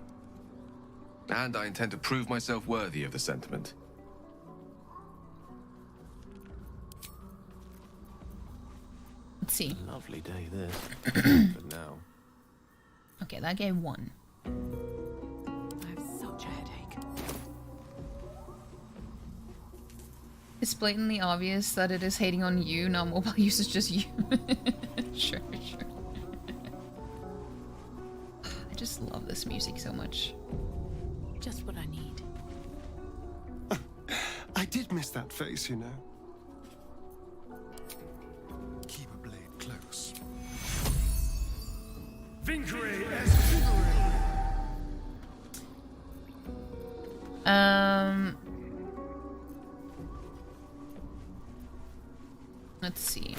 H: And I intend to prove myself worthy of the sentiment.
A: Let's see.
K: Lovely day this. But now.
A: Okay, that gave 1.
I: I have such a headache.
A: It's blatantly obvious that it is hating on you, not mobile use is just you. Sure. I just love this music so much.
I: Just what I need.
E: I did miss that face, you know. Keep a blade close. Vincere est vivere.
A: Let's see.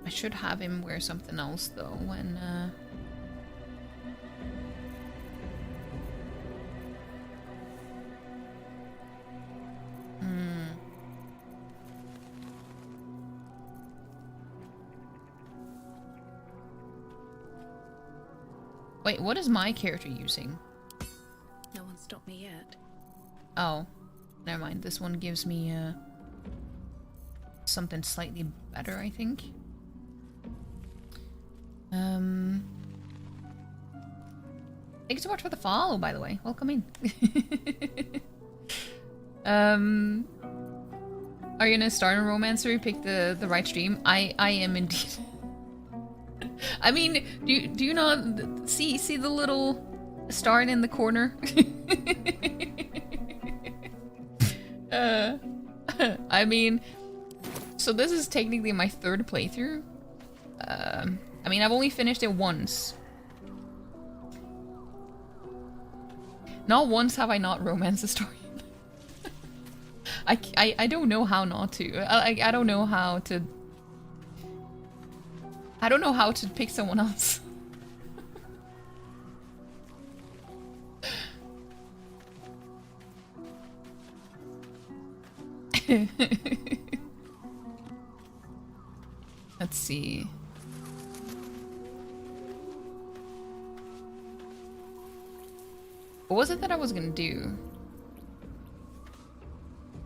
A: I should have him wear something else though when Wait, what is my character using?
I: No one stopped me yet.
A: Oh, never mind. This one gives me something slightly better, I think. Thank you so much for the follow, by the way. Welcome in. Are you gonna start a romancer? You pick the right stream? I am indeed. I mean, do you not see the little star in the corner? I mean, so this is technically my third playthrough. I mean, I've only finished it once. Not once have I not romanced a story. I don't know how not to. I don't know how to. I don't know how to pick someone else. Let's see. What was it that I was gonna do?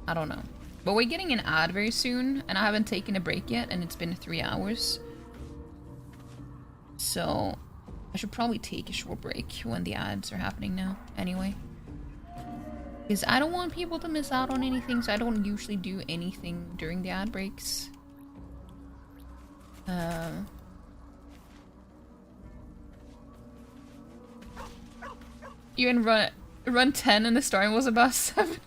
A: I don't know. But we're getting an ad very soon, and I haven't taken a break yet, and it's been 3 hours. So, I should probably take a short break when the ads are happening now, anyway. Because I don't want people to miss out on anything, so I don't usually do anything during the ad breaks. You can run 10 and the starting was about 7.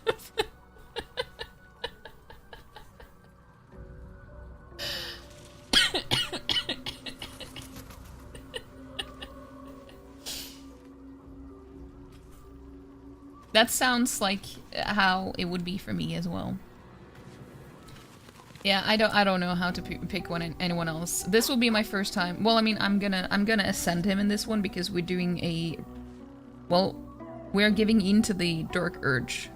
A: That sounds like how it would be for me as well. Yeah, I don't know how to pick anyone else. This will be my first time. Well, I mean, I'm gonna ascend him in this one because we're doing a. Well, we're giving in to the dark urge,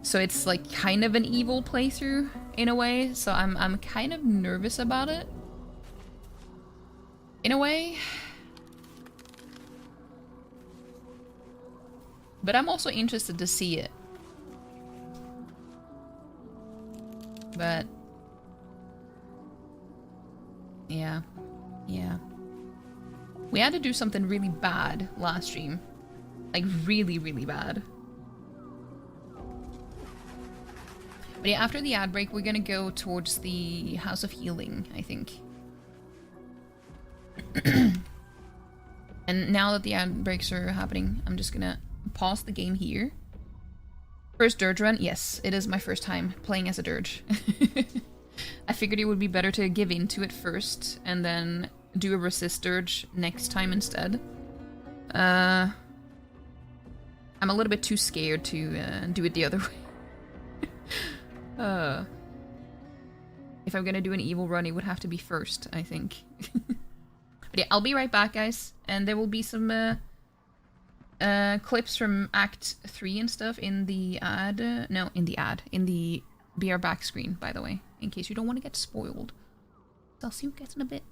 A: so it's like kind of an evil playthrough in a way. So I'm kind of nervous about it. In a way. But I'm also interested to see it. But yeah. We had to do something really bad last stream. Like really, really bad. But yeah, after the ad break, we're gonna go towards the House of Healing, I think. And now that the ad breaks are happening, I'm just gonna pause the game here. First dirge run? Yes, it is my first time playing as a dirge. I figured it would be better to give into it first and then do a resist dirge next time instead. I'm a little bit too scared to do it the other way. If I'm gonna do an evil run, it would have to be first, I think. But yeah, I'll be right back, guys, and there will be some clips from Act 3 and stuff in the ad. In the BR back screen, by the way, in case you don't want to get spoiled. So I'll see you guys in a bit.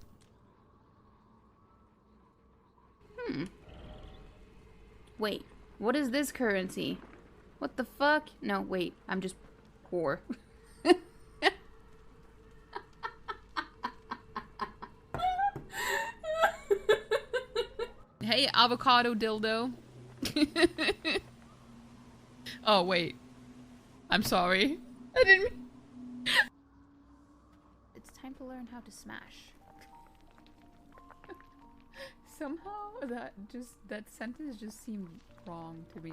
A: Wait, what is this currency? What the fuck? No, wait, I'm just poor. Hey, avocado dildo. Oh, wait. I'm sorry. I didn't... It's time to learn how to smash. Somehow that sentence just seemed wrong to me.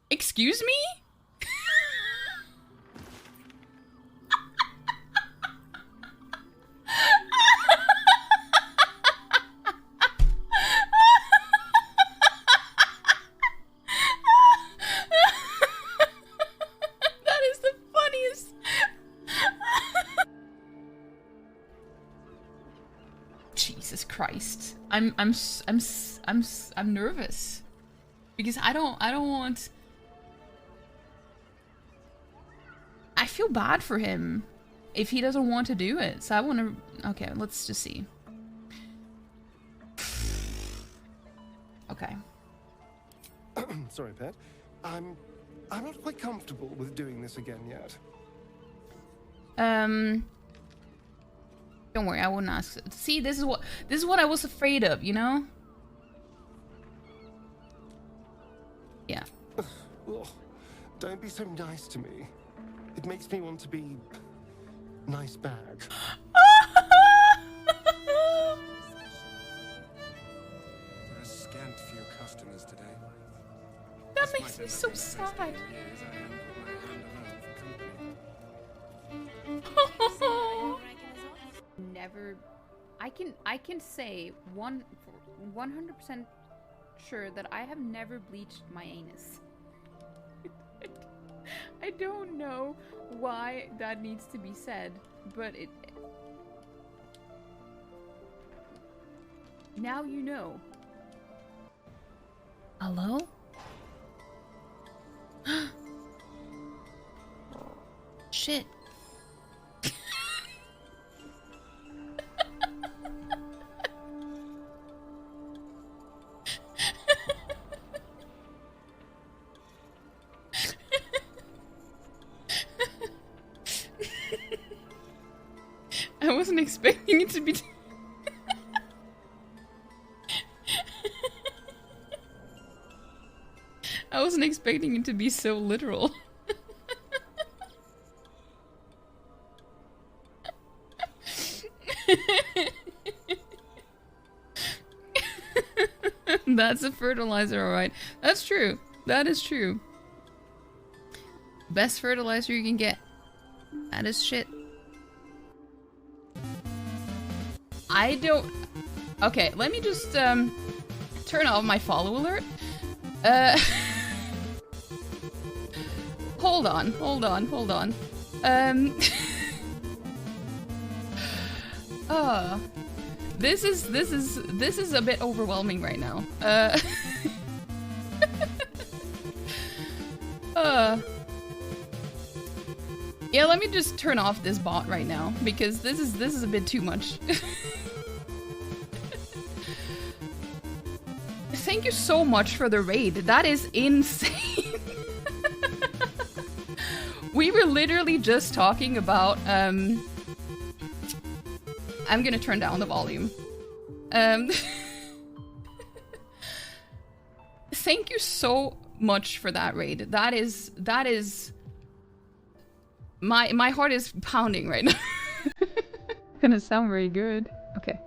A: Excuse me? Jesus Christ. I'm nervous. Because I don't want... I feel bad for him if he doesn't want to do it. So I want to... Okay, let's just see.
E: Sorry, Pet. I'm not quite comfortable with doing this again yet.
A: Don't worry, I wouldn't ask. See, this is what I was afraid of, you know? Yeah.
E: Ugh, don't be so nice to me. It makes me want to be nice back.
L: There are scant few customers today.
A: That makes me so sad. Never. I can say 100% sure that I have never bleached my anus. I don't know why that needs to be said, but it. Now you know. Hello? Shit. I wasn't expecting it to be. I wasn't expecting it to be so literal. That's a fertilizer, alright. That's true. That is true. Best fertilizer you can get. That is shit. I don't... Okay, let me just, turn off my follow alert. Hold on. This is a bit overwhelming right now. Yeah, let me just turn off this bot right now because this is a bit too much. Thank you so much for the raid. That is insane. We were literally just talking about I'm gonna turn down the volume. Thank you so much for that raid. That is my heart is pounding right now. Gonna sound very good. Okay.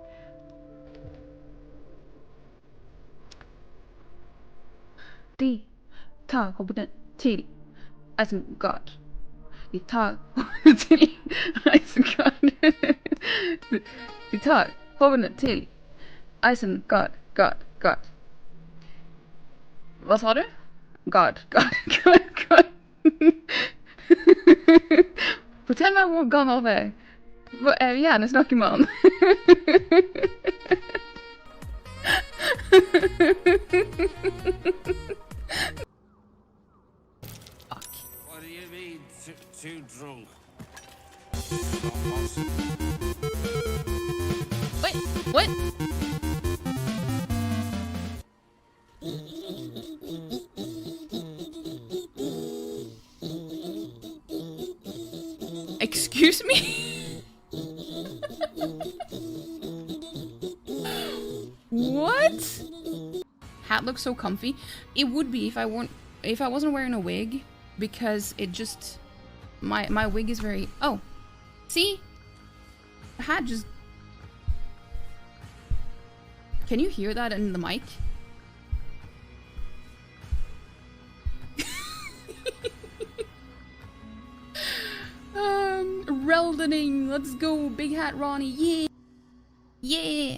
A: De tar hoppet till Isengard. De tar hoppet till Isengard. De tar hoppet till Isengard. God. Vad sa du? God. Fortell meg hvor gammel du er. Jeg vil gjerne snakke med han. Fuck.
L: What do you mean, too drunk?
A: Wait, what? Excuse me? What? Hat looks so comfy. It would be if I wasn't wearing a wig, because it just my wig is very. Oh, see, the hat just. Can you hear that in the mic? Reldening, let's go, Big Hat Ronnie, yeah!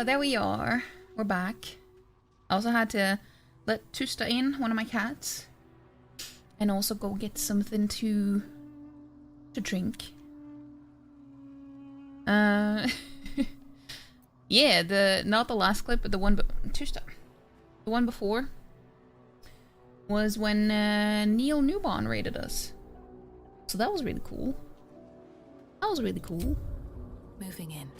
A: There we are. We're back. I also had to let Tusta in, one of my cats, and also go get something to drink. Yeah, not the last clip, but the one, Tusta, the one before. Was when Neil Newbon raided us. So that was really cool.
I: Moving in.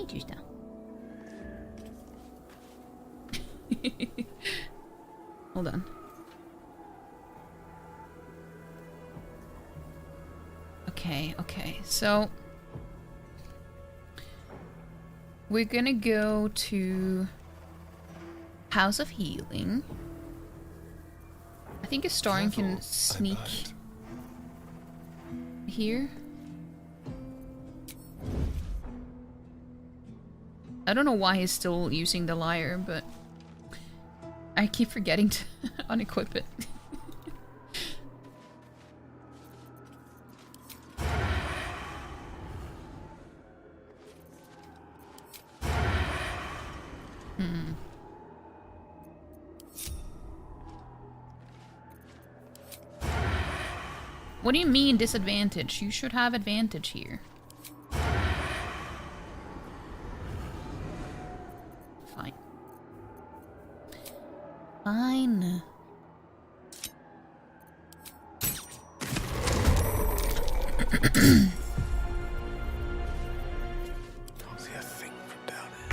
A: just now. Hold on. Okay, so we're gonna go to House of Healing. I think a Historian can sneak here. I don't know why he's still using the lyre, but I keep forgetting to unequip it. What do you mean disadvantage? You should have advantage here. Fine. Fine.
K: Can't see a thing from down here.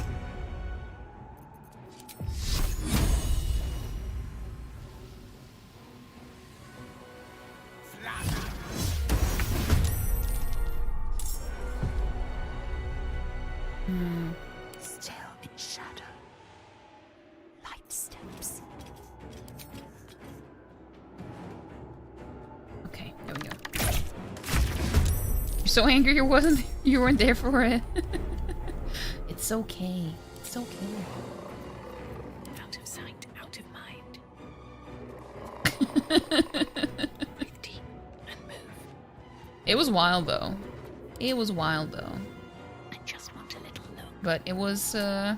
J: Still in shadow. Light steps.
A: Okay, there we go. You're so angry you weren't there for it. It's okay. It's okay.
I: Out of sight, out of mind. Breathe deep and move.
A: It was wild though. It was wild though.
I: I just want a little look.
A: But it was yeah,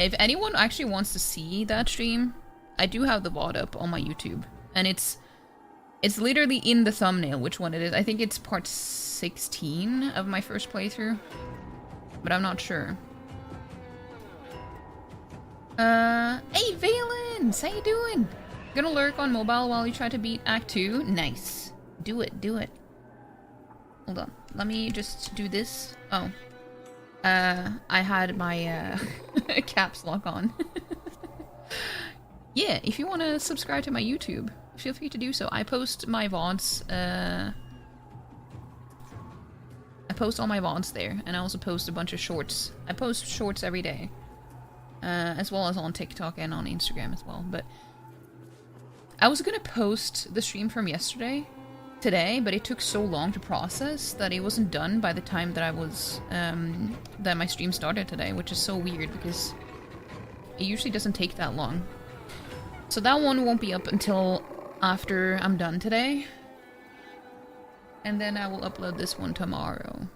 A: if anyone actually wants to see that stream, I do have the VOD up on my YouTube. And it's literally in the thumbnail which one it is. I think it's part 16 of my first playthrough. But I'm not sure. Hey Valence! How you doing? Gonna lurk on mobile while you try to beat Act 2? Nice. Do it, do it. Hold on. Let me just do this. Oh. I had my caps lock on. Yeah, if you want to subscribe to my YouTube, feel free to do so. I post my VODs, I post all my VODs there, and I also post a bunch of shorts. I post shorts every day. As well as on TikTok and on Instagram as well, but I was gonna post the stream from today, but it took so long to process that it wasn't done by the time that I was, that my stream started today, which is so weird because it usually doesn't take that long. So that one won't be up until after I'm done today. And then I will upload this one tomorrow.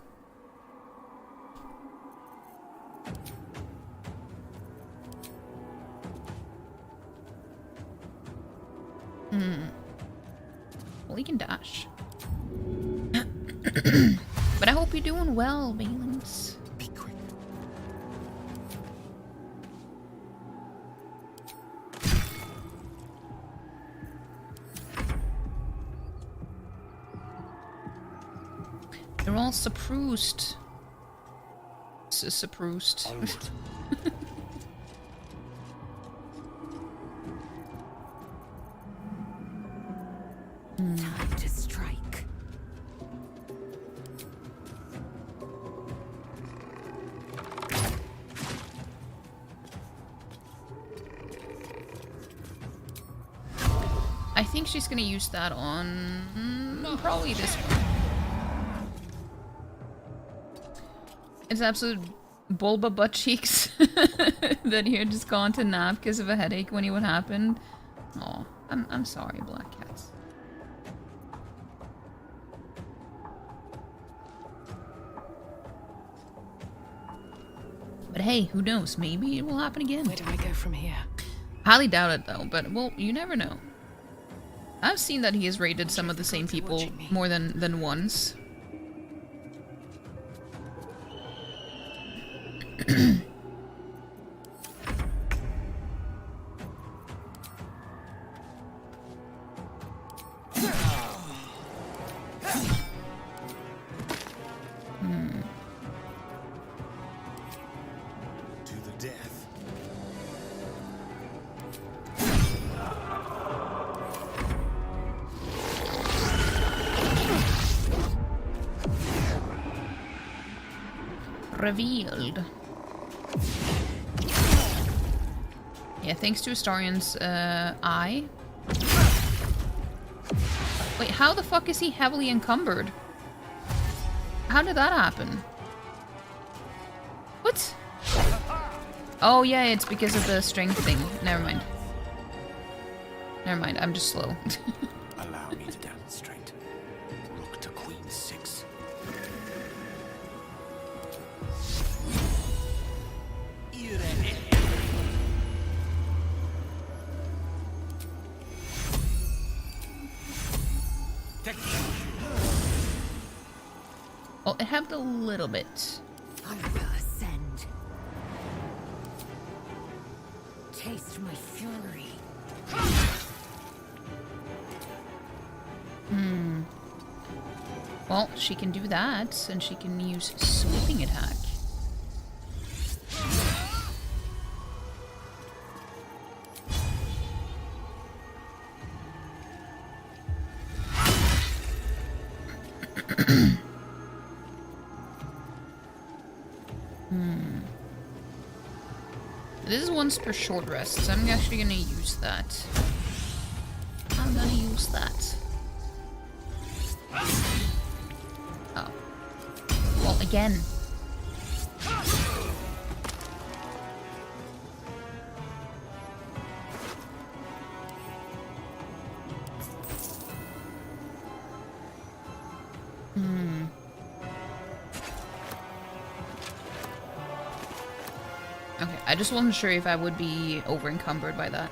A: Well, he can dash. But I hope you're doing well, Valence.
K: Be quick.
A: They're all supprused. Supprused.
B: Time to strike.
A: I think she's gonna use that on probably this one. It's absolute Bulba butt cheeks that he had just gone to nap because of a headache when he what happened. Oh, I'm sorry, Black Cats. But hey, who knows? Maybe it will happen again.
I: Where do I go from here?
A: Highly doubt it though, but well, you never know. I've seen that he has raided some of the same people more than once.
K: To the death.
A: Revealed. Yeah, thanks to Astarion's eye. Wait, how the fuck is he heavily encumbered? How did that happen? What? Oh yeah, it's because of the strength thing. Never mind. Never mind, I'm just slow.
K: Allow me to demonstrate. Look to Queen 6.
A: Well, it helped a little bit.
J: I will ascend. Taste my fury.
A: Well, she can do that, and she can use sweeping attack. This is once per short rest, so I'm actually gonna use that. I'm gonna use that. Oh. Well, again. Okay, I just wasn't sure if I would be over encumbered by that.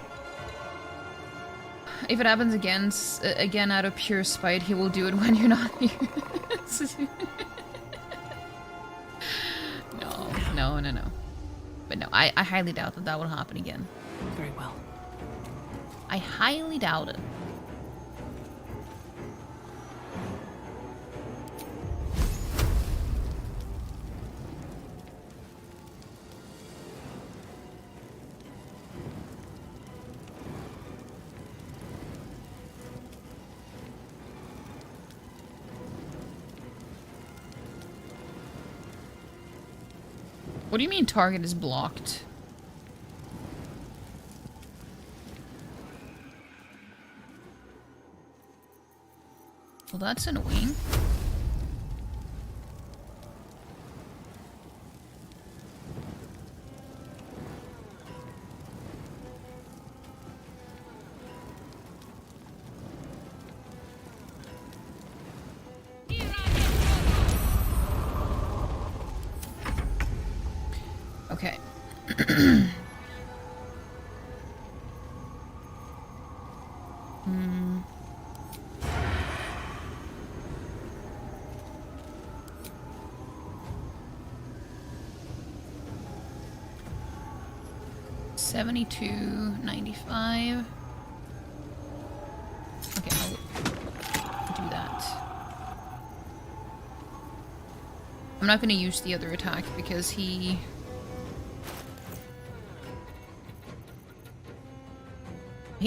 A: If it happens again out of pure spite, he will do it when you're not here. No. But no, I highly doubt that will happen again.
I: Very well.
A: I highly doubt it. What do you mean target is blocked? Well, that's annoying. Okay. Hmm. $72.95. Okay, I'll do that. I'm not going to use the other attack because he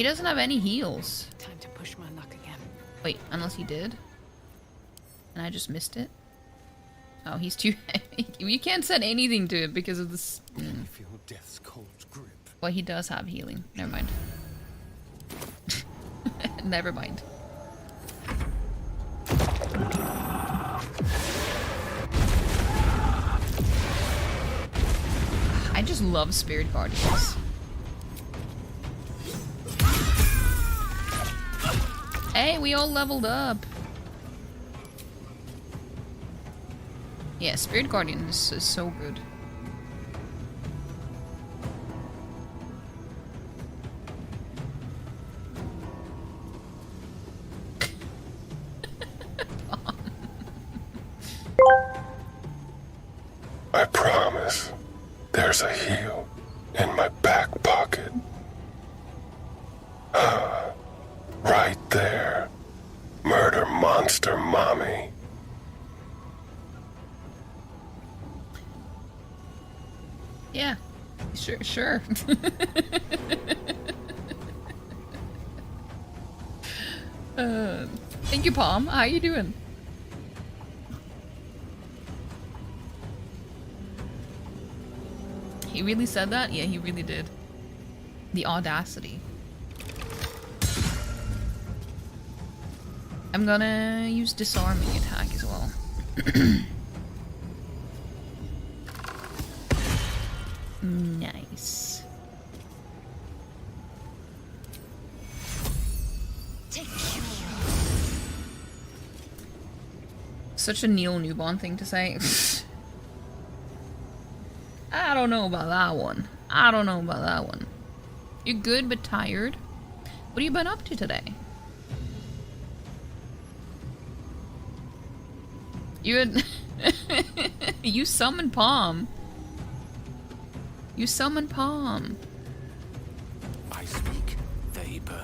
A: doesn't have any heals.
I: Time to push my luck again.
A: Wait, unless he did. And I just missed it. Oh, he's too heavy. You can't set anything to it because of this.
E: Feel death's cold grip.
A: Well, he does have healing. Never mind. Never mind. I just love Spirit Guardians. Hey, we all leveled up. Yeah, Spirit Guardian is so good.
E: I promise. There's a heel in my back pocket. Right there. Murder monster mommy.
A: Yeah. Sure. Thank you, Palm. How you doing? He really said that? Yeah, he really did. The audacity. I'm gonna use disarming attack as well. Nice. Such a Neil Newbon thing to say. I don't know about that one. I don't know about that one. You're good but tired. What have you been up to today? You summon Palm. You summon Palm.
K: I speak, they burn.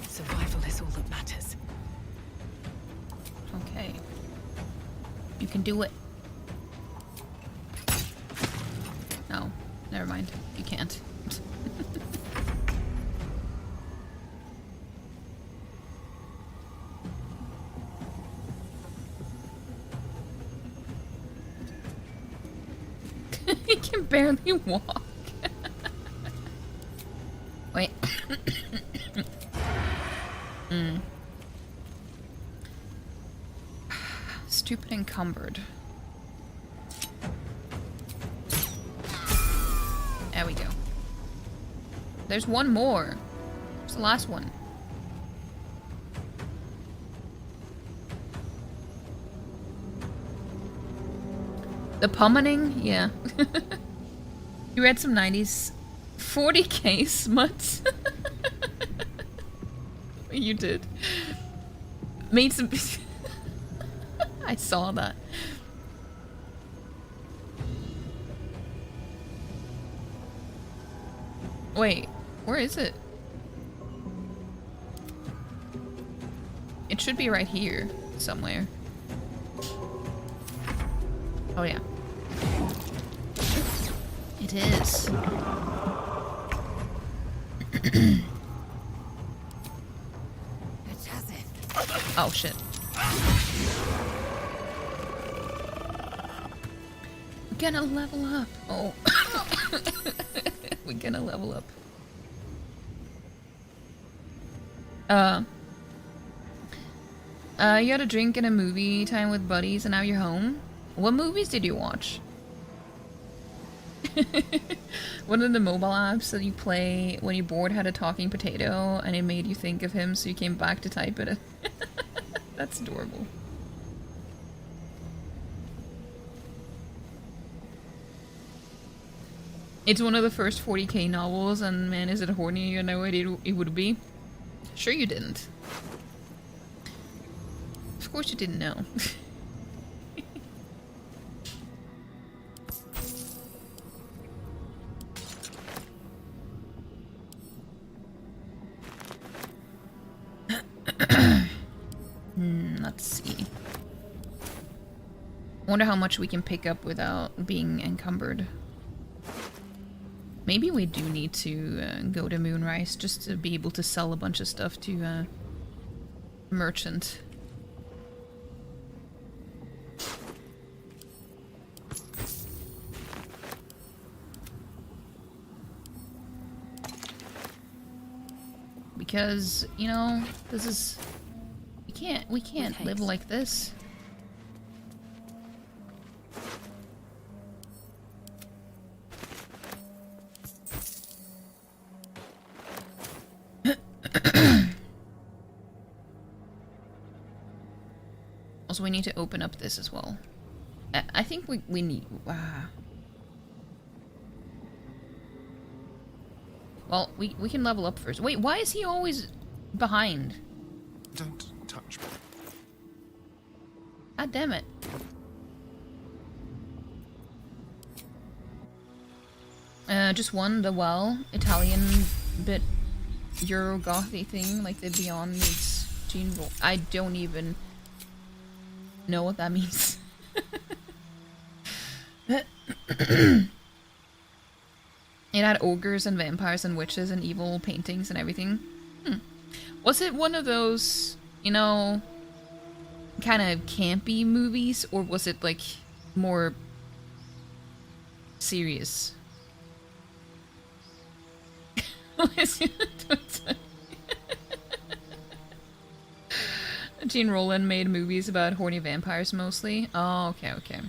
D: Survival is all that matters.
A: Okay. You can do it. No, never mind. You can't. He can barely walk. Wait. Stupid encumbered. There we go. There's one more. What's the last one? The pummeling? Yeah. You read some 90s 40k smuts. You did. Made some... I saw that. Wait, where is it? It should be right here somewhere. Oh yeah. It is. Oh shit. We're gonna level up. Oh. We're gonna level up. You had a drink and a movie time with buddies and now you're home? What movies did you watch? One of the mobile apps that you play when you're bored had a talking potato and it made you think of him so you came back to type it. That's adorable. It's one of the first 40k novels and man is it horny, you had no idea it would be. Sure you didn't. Of course you didn't know. Let's see. Wonder how much we can pick up without being encumbered. Maybe we do need to go to Moonrise just to be able to sell a bunch of stuff to merchant. Because, you know, this is... We can't live like this. Also, we need to open up this as well. I think we need... Well, we can level up first. Wait, why is he always behind?
E: Don't touch me.
A: God damn it. Just one, The Well, Italian bit Eurogothy thing, like the Beyond meets Gene Roll. I don't even know what that means. It had ogres and vampires and witches and evil paintings and everything. Was it one of those, you know, kind of campy movies, or was it like more serious? Gene Roland made movies about horny vampires mostly. Oh, okay, okay.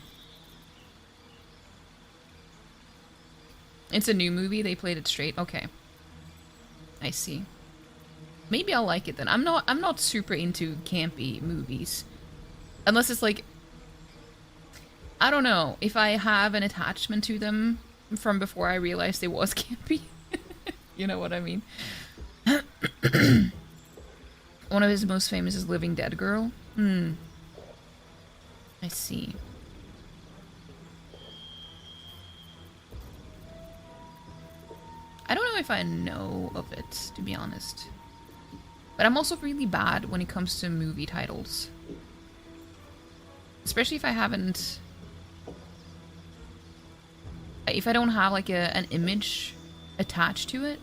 A: It's a new movie, they played it straight. Okay. I see. Maybe I'll like it then. I'm not super into campy movies. Unless it's like, I don't know, if I have an attachment to them from before I realized it was campy. You know what I mean? One of his most famous is Living Dead Girl. I see. I don't know if I know of it, to be honest. But I'm also really bad when it comes to movie titles. Especially if I haven't... If I don't have like an image attached to it.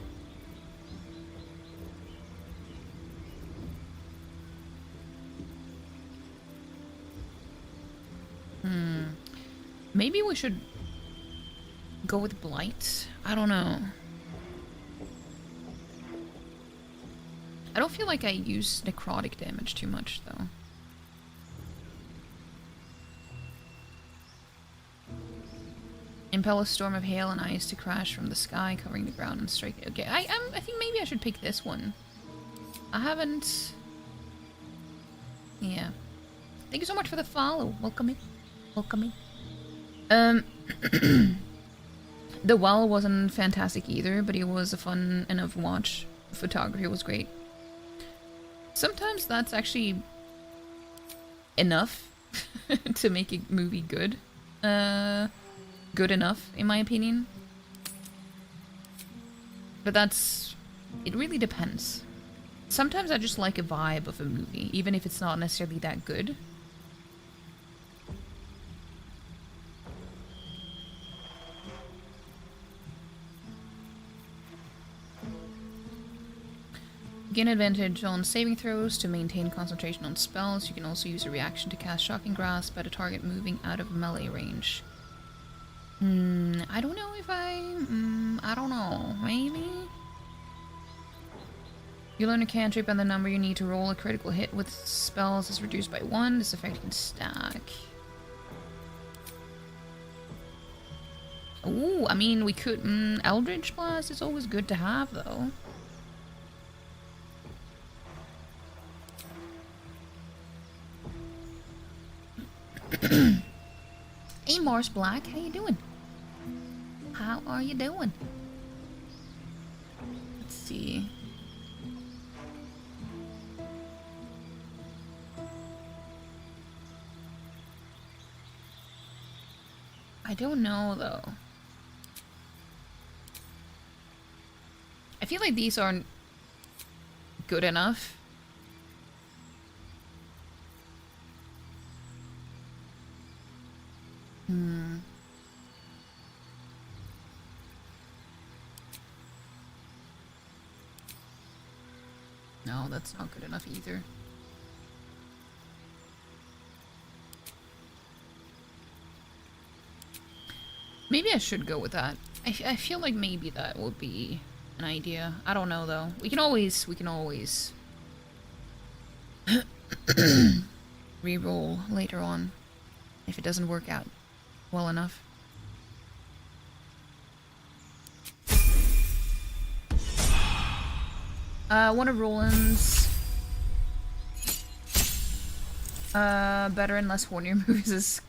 A: Maybe we should go with Blight. I don't know. I don't feel like I use necrotic damage too much, though. Impel a storm of hail and ice to crash from the sky, covering the ground and strike. Okay, I think maybe I should pick this one. I haven't... Yeah. Thank you so much for the follow. Welcome in. Welcome in. The Well wasn't fantastic either, but it was a fun enough watch. Photography was great. Sometimes that's actually enough to make a movie good. Good enough, in my opinion. But that's... It really depends. Sometimes I just like a vibe of a movie, even if it's not necessarily that good. Gain advantage on saving throws to maintain concentration on spells. You can also use a reaction to cast Shocking Grasp at a target moving out of melee range. I don't know if I don't know. Maybe? You learn a cantrip and the number you need to roll a critical hit with spells is reduced by 1. This effect can stack. Ooh, I mean, we could... Eldritch Blast is always good to have, though. Hey Mars Black, how you doing? How are you doing? Let's see. I don't know though. I feel like these aren't good enough. No, that's not good enough either. Maybe I should go with that. I feel like maybe that would be an idea. I don't know though. We can always re-roll later on if it doesn't work out well enough. One of Roland's better and less hornier movies is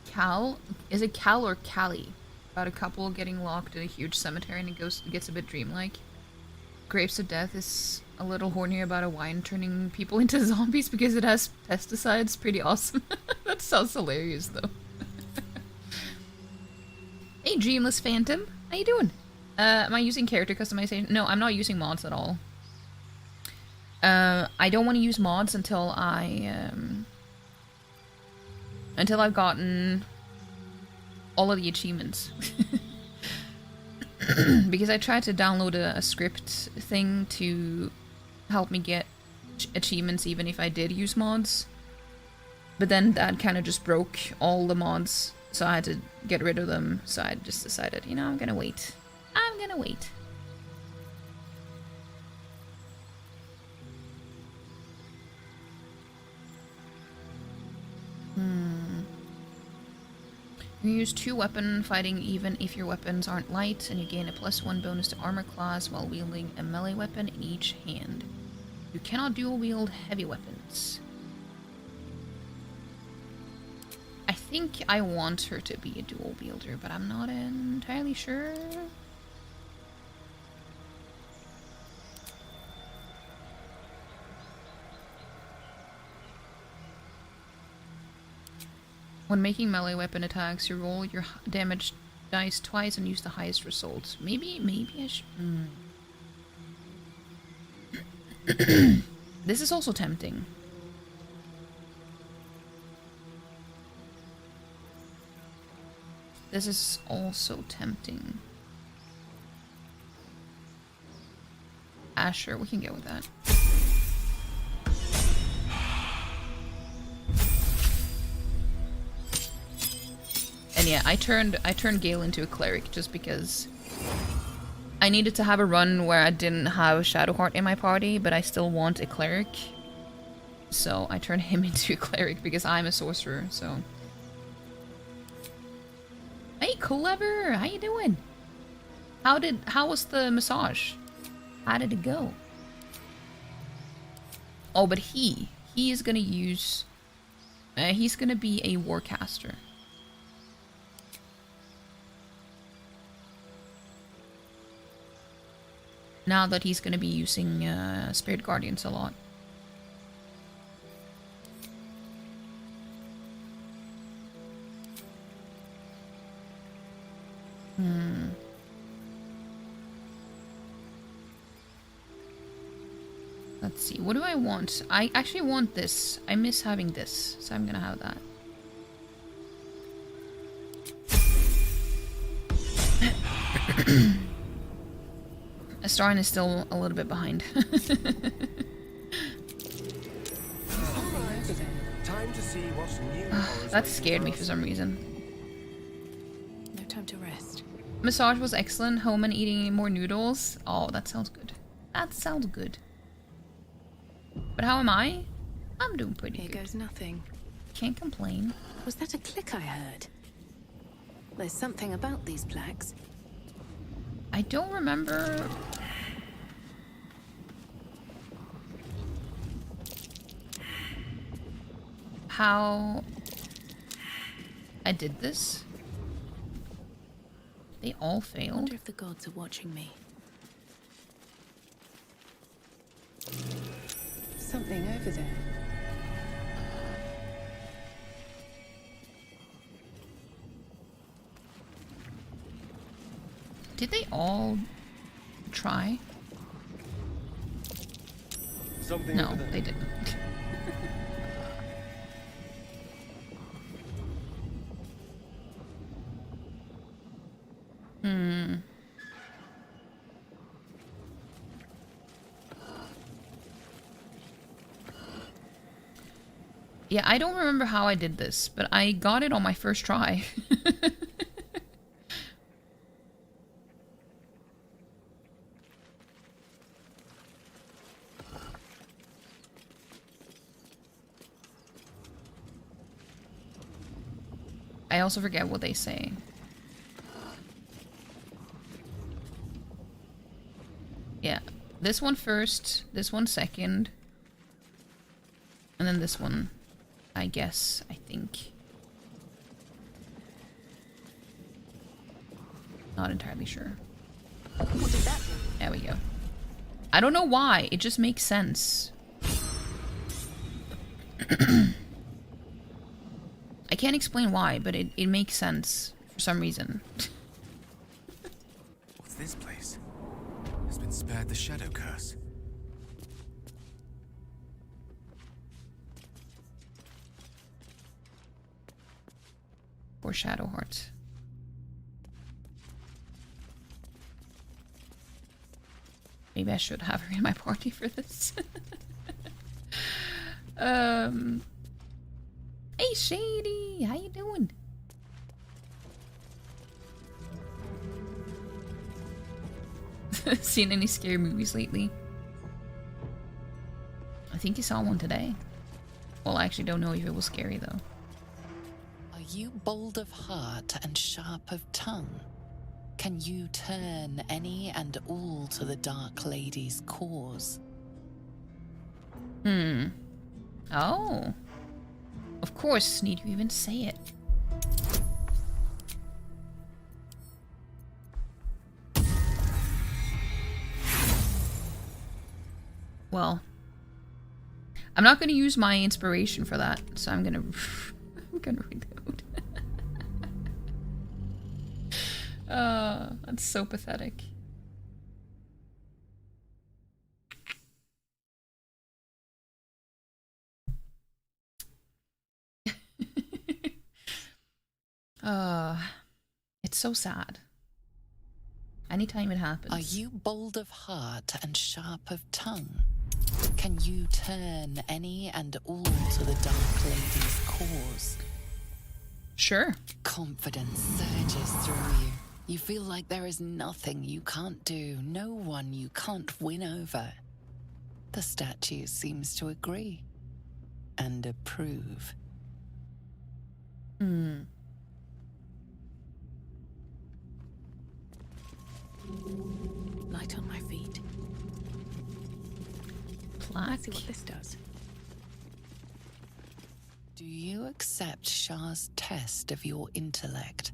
A: Cal. Is it Cal or Callie? About a couple getting locked in a huge cemetery and it gets a bit dreamlike. Grapes of Death is a little hornier about a wine turning people into zombies because it has pesticides. Pretty awesome. That sounds hilarious though. Hey, Dreamless Phantom. How you doing? Am I using character customization? No, I'm not using mods at all. I don't want to use mods until I've gotten all of the achievements. Because I tried to download a script thing to help me get achievements even if I did use mods. But then that kind of just broke all the mods, so I had to get rid of them. So I just decided, you know, I'm gonna wait. I'm gonna wait. You use 2 weapon fighting even if your weapons aren't light, and you gain a +1 bonus to armor class while wielding a melee weapon in each hand. You cannot dual wield heavy weapons. I think I want her to be a dual wielder, but I'm not entirely sure. When making melee weapon attacks, you roll your damage dice twice and use the highest result. Maybe I should... This is also tempting. This is also tempting. Sure, we can go with that. And yeah, I turned Gale into a cleric just because I needed to have a run where I didn't have Shadowheart in my party, but I still want a cleric. So I turned him into a cleric because I'm a sorcerer, so... Hey, Clever! How you doing? How was the massage? How did it go? Oh, but he is gonna use... he's gonna be a warcaster. Now that he's gonna be using Spirit Guardians a lot. Let's see, what do I want? I actually want this. I miss having this, so I'm gonna have that. Astarin is still a little bit behind.
E: Time to see what's new.
A: That scared me for some reason.
I: No time to rest.
A: Massage was excellent. Home and eating more noodles. Oh, that sounds good. That sounds good. But how am I? I'm doing pretty good.
I: Here goes nothing.
A: Can't complain.
I: Was that a click I heard? There's something about these plaques.
A: I don't remember... how I did this. They all failed.
I: I wonder if the gods are watching me.
J: Something over there.
A: Did they all try?
E: Something
A: No,
E: over there.
A: they didn't. Yeah, I don't remember how I did this, but I got it on my first try. I also forget what they say. Yeah, this one first, this one second, and then this one, I guess, I think. Not entirely sure.
J: What did that do?
A: There we go. I don't know why, it just makes sense. I can't explain why, but it makes sense for some reason.
K: What's this place? Has been spared the shadow curse.
A: Or Shadow Hearts. Maybe I should have her in my party for this. Hey Shady, how you doing? Seen any scary movies lately? I think you saw one today. Well, I actually don't know if it was scary though.
B: Are you bold of heart and sharp of tongue? Can you turn any and all to the Dark Lady's cause?
A: Oh. Of course, need you even say it? Well, I'm not going to use my inspiration for that, so I'm gonna reload. That's so pathetic. It's so sad. Anytime it happens.
B: Are you bold of heart and sharp of tongue? Can you turn any and all to the Dark Lady's cause?
A: Sure.
B: Confidence surges through you. You feel like there is nothing you can't do, no one you can't win over. The statue seems to agree and approve.
I: Light on my feet.
A: Plaque.
I: See what this does.
B: Do you accept Shah's test of your intellect?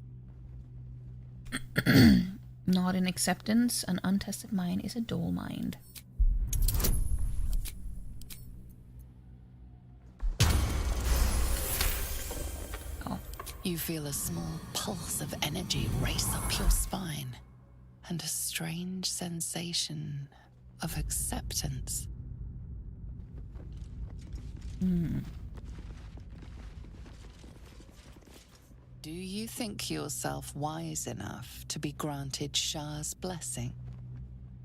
A: Not in acceptance. An untested mind is a dull mind. Oh.
B: You feel a small pulse of energy race up your spine, and a strange sensation of acceptance. Do you think yourself wise enough to be granted Shah's blessing?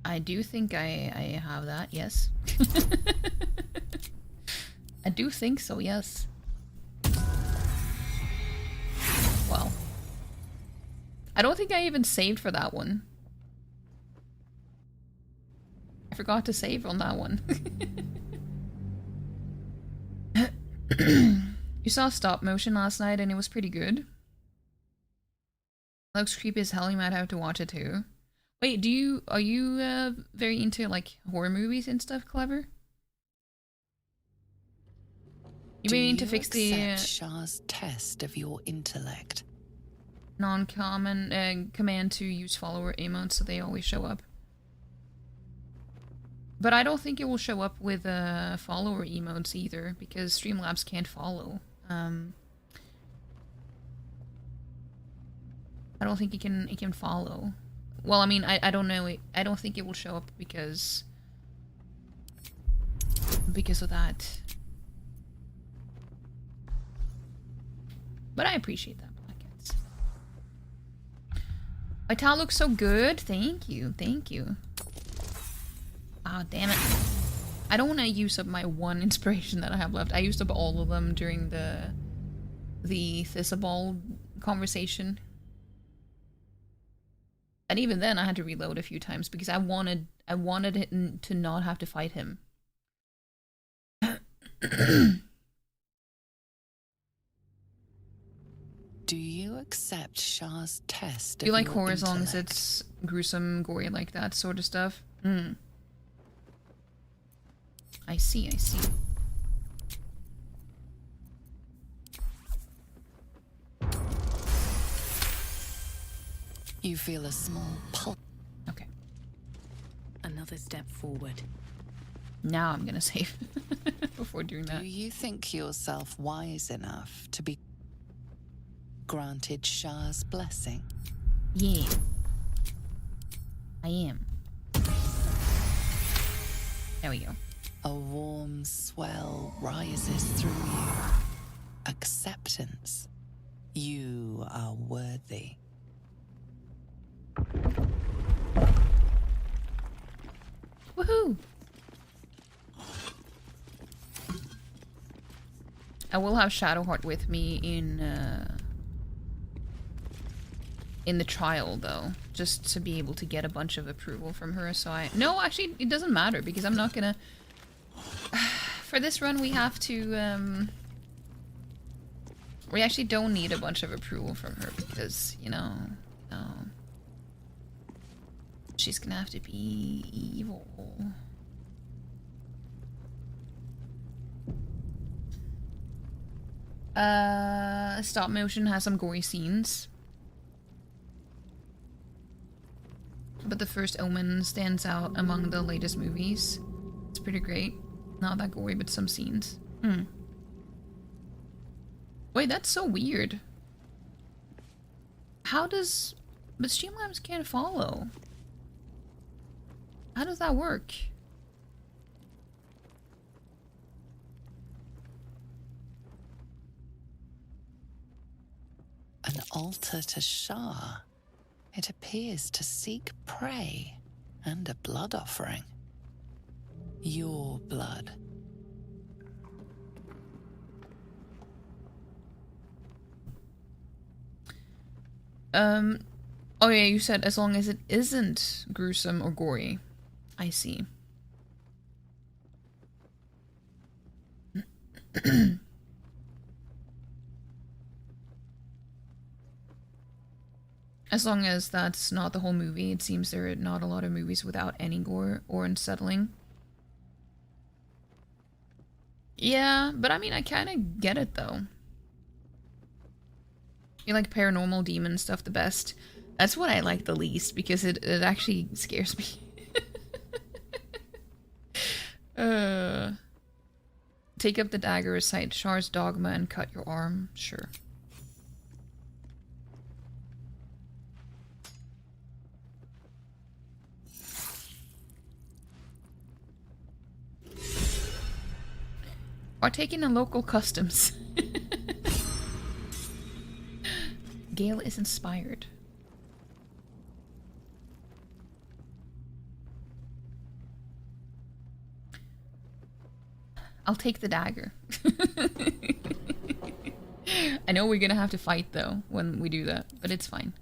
A: I do think I have that, yes. I do think so, yes. Well. I don't think I even saved for that one. I forgot to save on that one. You saw stop motion last night and it was pretty good. Looks creepy as hell, you might have to watch it too. Wait, are you very into like horror movies and stuff, Clever? You may need to fix the
B: Shah's test of your intellect.
A: non-common command to use follower emotes so they always show up. But I don't think it will show up with follower emotes either, because Streamlabs can't follow. I don't think it can follow. Well, I mean, I don't know. I don't think it will show up because of that. But I appreciate that, Black Cats. Vital looks so good. Thank you. Thank you. Ah, damn it. I don't want to use up my one inspiration that I have left. I used up all of them during the Thisabal conversation. And even then I had to reload a few times because I wanted it to not have to fight him.
B: Do you accept Shah's test?
A: Do you like horror as long as it's gruesome, gory like that sort of stuff? I see, I see.
B: You feel a small pulse.
A: Okay.
I: Another step forward.
A: Now I'm gonna save before doing that.
B: Do you think yourself wise enough to be granted Shah's blessing?
A: Yeah. I am. There we go.
B: A warm swell rises through you. Acceptance. You are worthy.
A: Woohoo! I will have Shadowheart with me in the trial, though, just to be able to get a bunch of approval from her. So no, actually, it doesn't matter because I'm not gonna. For this run, we have to. We actually don't need a bunch of approval from her because, you know, she's gonna have to be evil. Stop motion has some gory scenes. But the first Omen stands out among the latest movies. It's pretty great. Not that gory, but some scenes. Wait, that's so weird. How does... But Streamlabs can't follow. How does that work?
B: An altar to Shah. It appears to seek prey and a blood offering. Your blood.
A: Oh yeah, you said as long as it isn't gruesome or gory. I see. As long as that's not the whole movie, it seems there are not a lot of movies without any gore or unsettling. Yeah, but I mean, I kind of get it though. You like paranormal demon stuff the best. That's what I like the least because it actually scares me. Take up the dagger, recite Shar's dogma, and cut your arm. Sure. Partaking in local customs. Gale is inspired. I'll take the dagger. I know we're gonna have to fight though when we do that, but it's fine.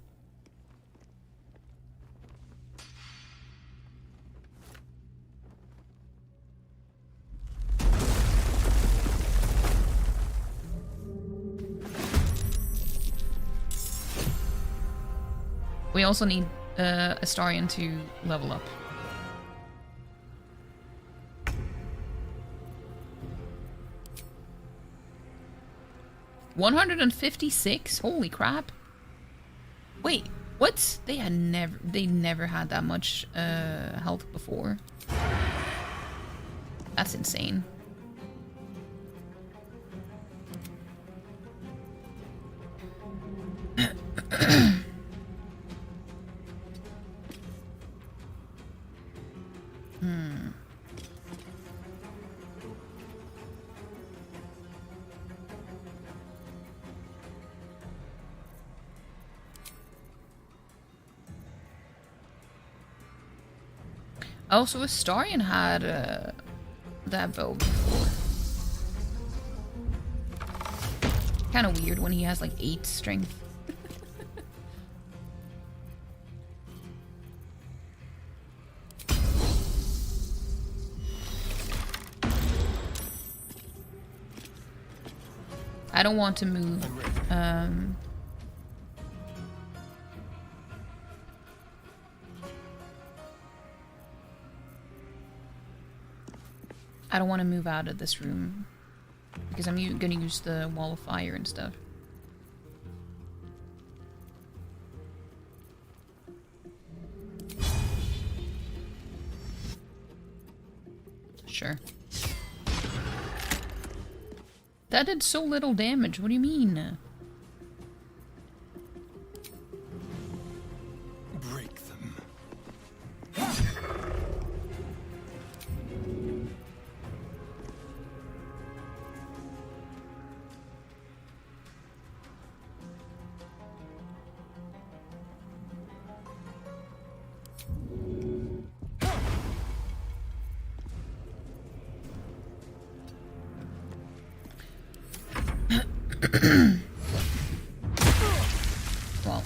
A: We also need Astarion to level up. $156? Holy crap. Wait, what? They never had that much health before. That's insane. Oh, so Astarion had that bow before. Kind of weird when he has like 8 strength. I don't want to move. I don't want to move out of this room because I'm gonna use the wall of fire and stuff. Sure. That did so little damage. What do you mean?
E: Break them.
A: Well.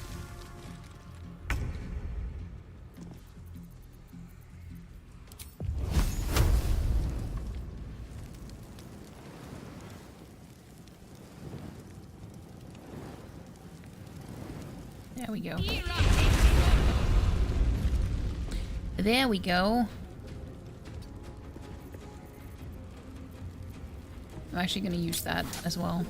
A: There we go. There we go. I'm actually going to use that as well.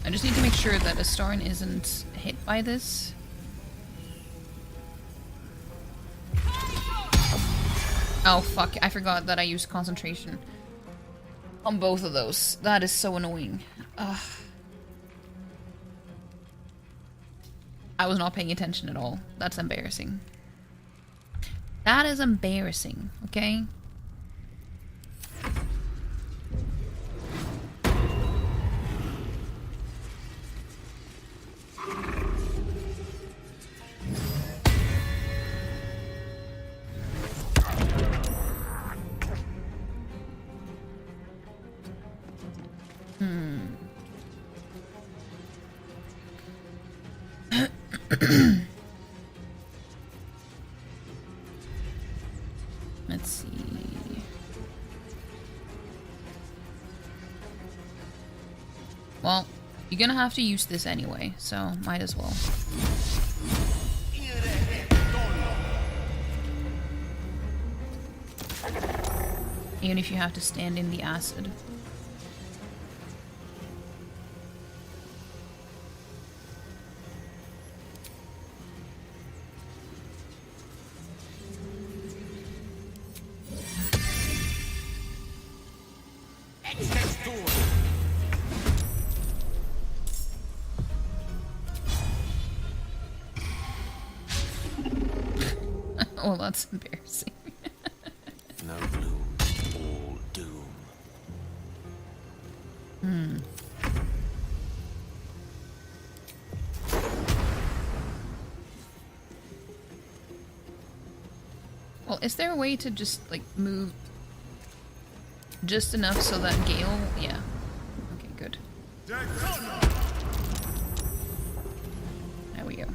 A: I just need to make sure that Astarn isn't hit by this. Oh fuck, I forgot that I used concentration on both of those. That is so annoying. Ugh. I was not paying attention at all. That's embarrassing. That is embarrassing, okay? Let's see. Well, you're gonna have to use this anyway, so might as well. Even if you have to stand in the acid. Oh, that's embarrassing.
K: No bloom, all doom.
A: Well, is there a way to just, like, move just enough so that Gale... Yeah. Okay, good. There we go.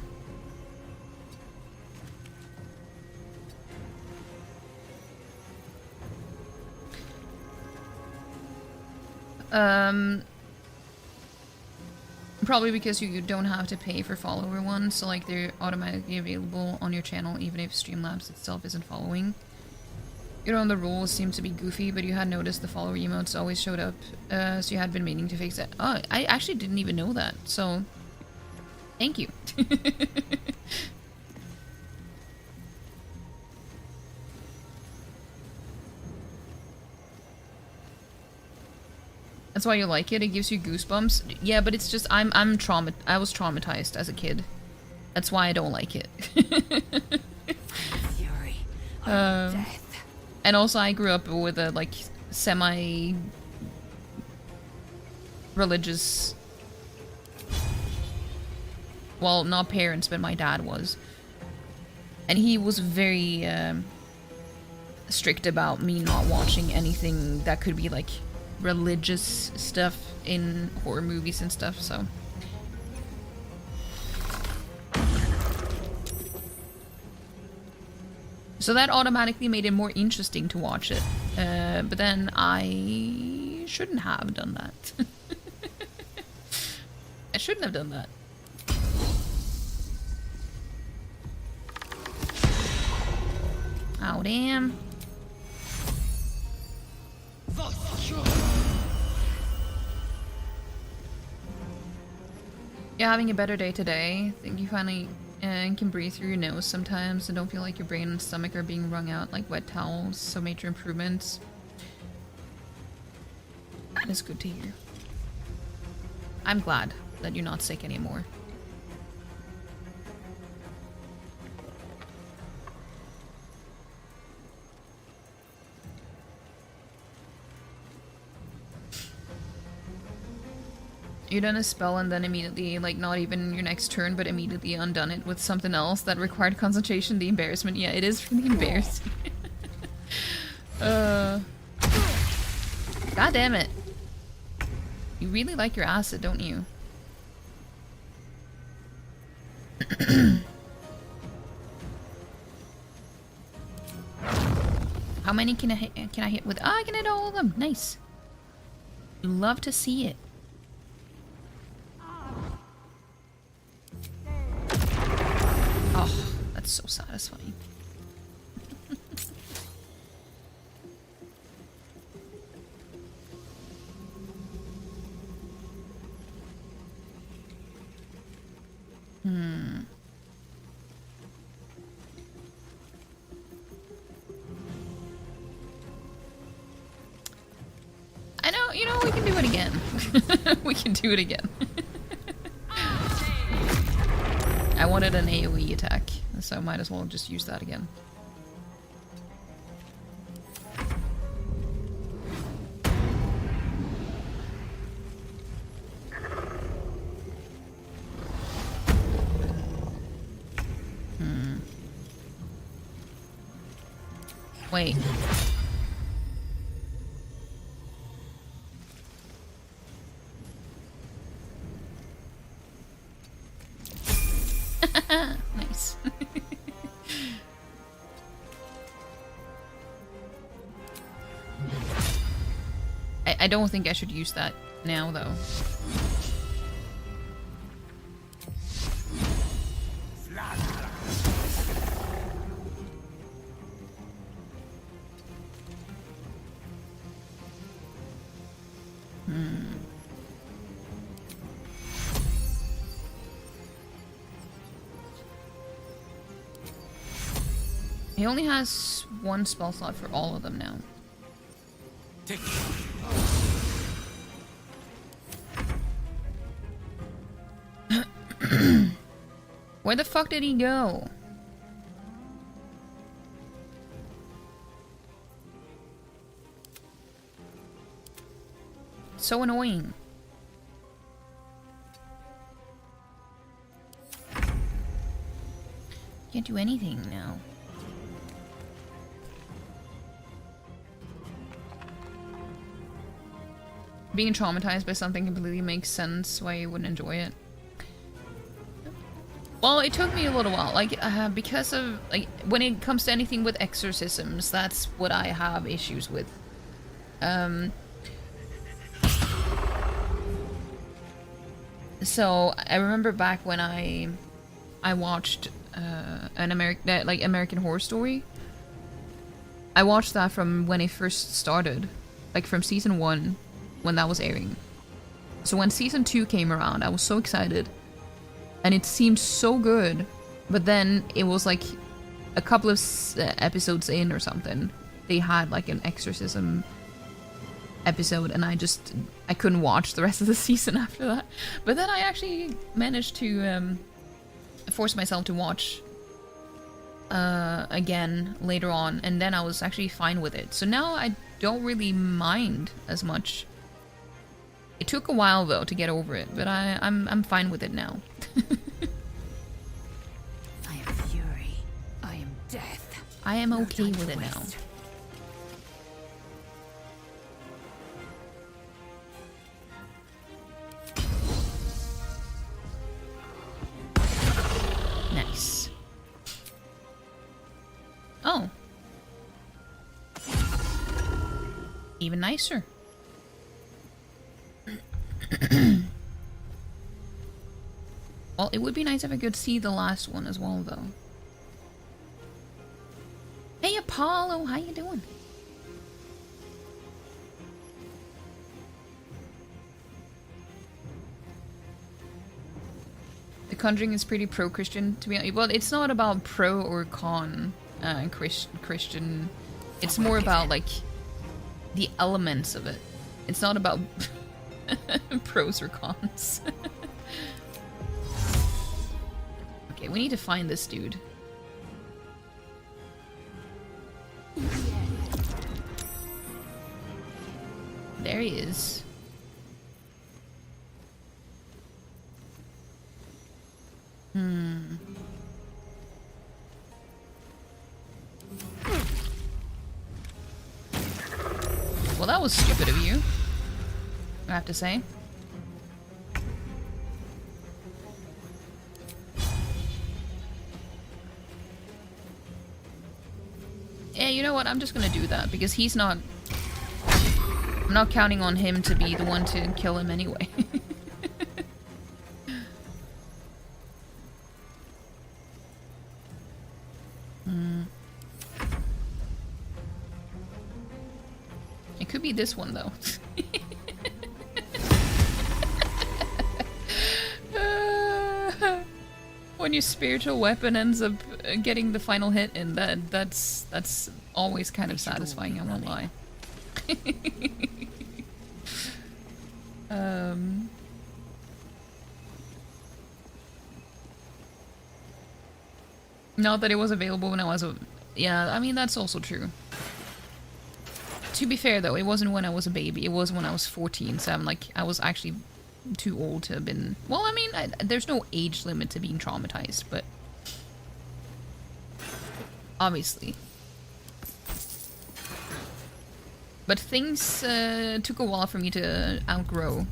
A: Probably because you don't have to pay for follower ones, so like they're automatically available on your channel even if Streamlabs itself isn't following. You know, the rules seem to be goofy, but you had noticed the follower emotes always showed up, so you had been meaning to fix it. Oh, I actually didn't even know that, so thank you. That's why you like it? It gives you goosebumps? Yeah, but it's just, I was traumatized as a kid. That's why I don't like it.
I: Fury of death.
A: And also I grew up with a, like, semi-religious... Well, not parents, but my dad was. And he was very, strict about me not watching anything that could be, like, religious stuff in horror movies and stuff, so... So that automatically made it more interesting to watch it. But then I shouldn't have done that. I shouldn't have done that. Oh, damn. You're having a better day today. Think you finally can breathe through your nose sometimes and don't feel like your brain and stomach are being wrung out like wet towels. So major improvements. That is good to hear. I'm glad that you're not sick anymore. You done a spell and then immediately, like, not even your next turn, but immediately undone it with something else that required concentration. The embarrassment. Yeah, it is really embarrassing. God damn it. You really like your acid, don't you? How many can I hit with? Ah, I can hit all of them. Nice. Love to see it. Oh, that's so satisfying. I know, you know, we can do it again. We can do it again. I wanted an AoE attack, so I might as well just use that again. Wait. Nice. I don't think I should use that now, though. He only has one spell slot for all of them now. Where the fuck did he go? So annoying. Can't do anything now. Being traumatized by something completely makes sense why you wouldn't enjoy it. Well, it took me a little while, like, because of, like, when it comes to anything with exorcisms, that's what I have issues with. So, I remember back when I watched, an American Horror Story. I watched that from when it first started, like, from season 1. When that was airing. So when season 2 came around, I was so excited. And it seemed so good. But then it was like a couple of episodes in or something. They had like an exorcism episode and I couldn't watch the rest of the season after that. But then I actually managed to force myself to watch again later on. And then I was actually fine with it. So now I don't really mind as much. It took a while though to get over it, but I'm fine with it now.
I: I am fury. I am death.
A: I am okay with it now. Nice. Oh. Even nicer. Well, it would be nice if I could see the last one as well, though. Hey, Apollo, how you doing? The Conjuring is pretty pro-Christian, to be honest. Well, it's not about pro or con Christian. It's more about, like, the elements of it. It's not about pros or cons. Okay, we need to find this dude. There he is. Well, that was stupid of you, I have to say. Yeah, you know what? I'm just gonna do that because he's not... I'm not counting on him to be the one to kill him anyway. It could be this one, though. When your spiritual weapon ends up getting the final hit, and that's always kind of satisfying, I won't lie. Not that it was available when I was a... Yeah, I mean, that's also true. To be fair, though, it wasn't when I was a baby. It was when I was 14, so I'm like, I was actually too old to have been... Well, I mean, there's no age limit to being traumatized, but... Obviously. But things took a while for me to outgrow.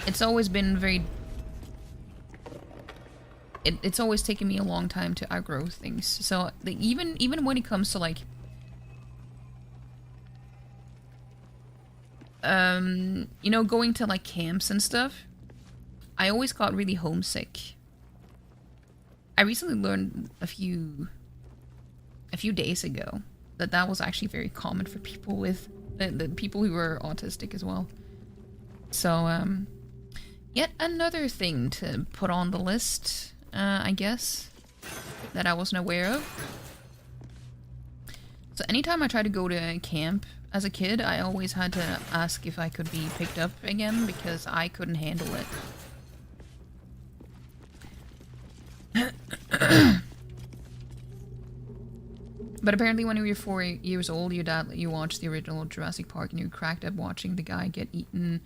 A: It's always been very... It's always taken me a long time to outgrow things. So even when it comes to like... you know, going to like camps and stuff, I always got really homesick. I recently learned a few days ago that was actually very common for people with the people who are autistic as well. So yet another thing to put on the list, I guess, that I wasn't aware of. So anytime I tried to go to a camp as a kid, I always had to ask if I could be picked up again because I couldn't handle it. But apparently when you were 4 years old, your dad let you watch the original Jurassic Park and you cracked up watching the guy get eaten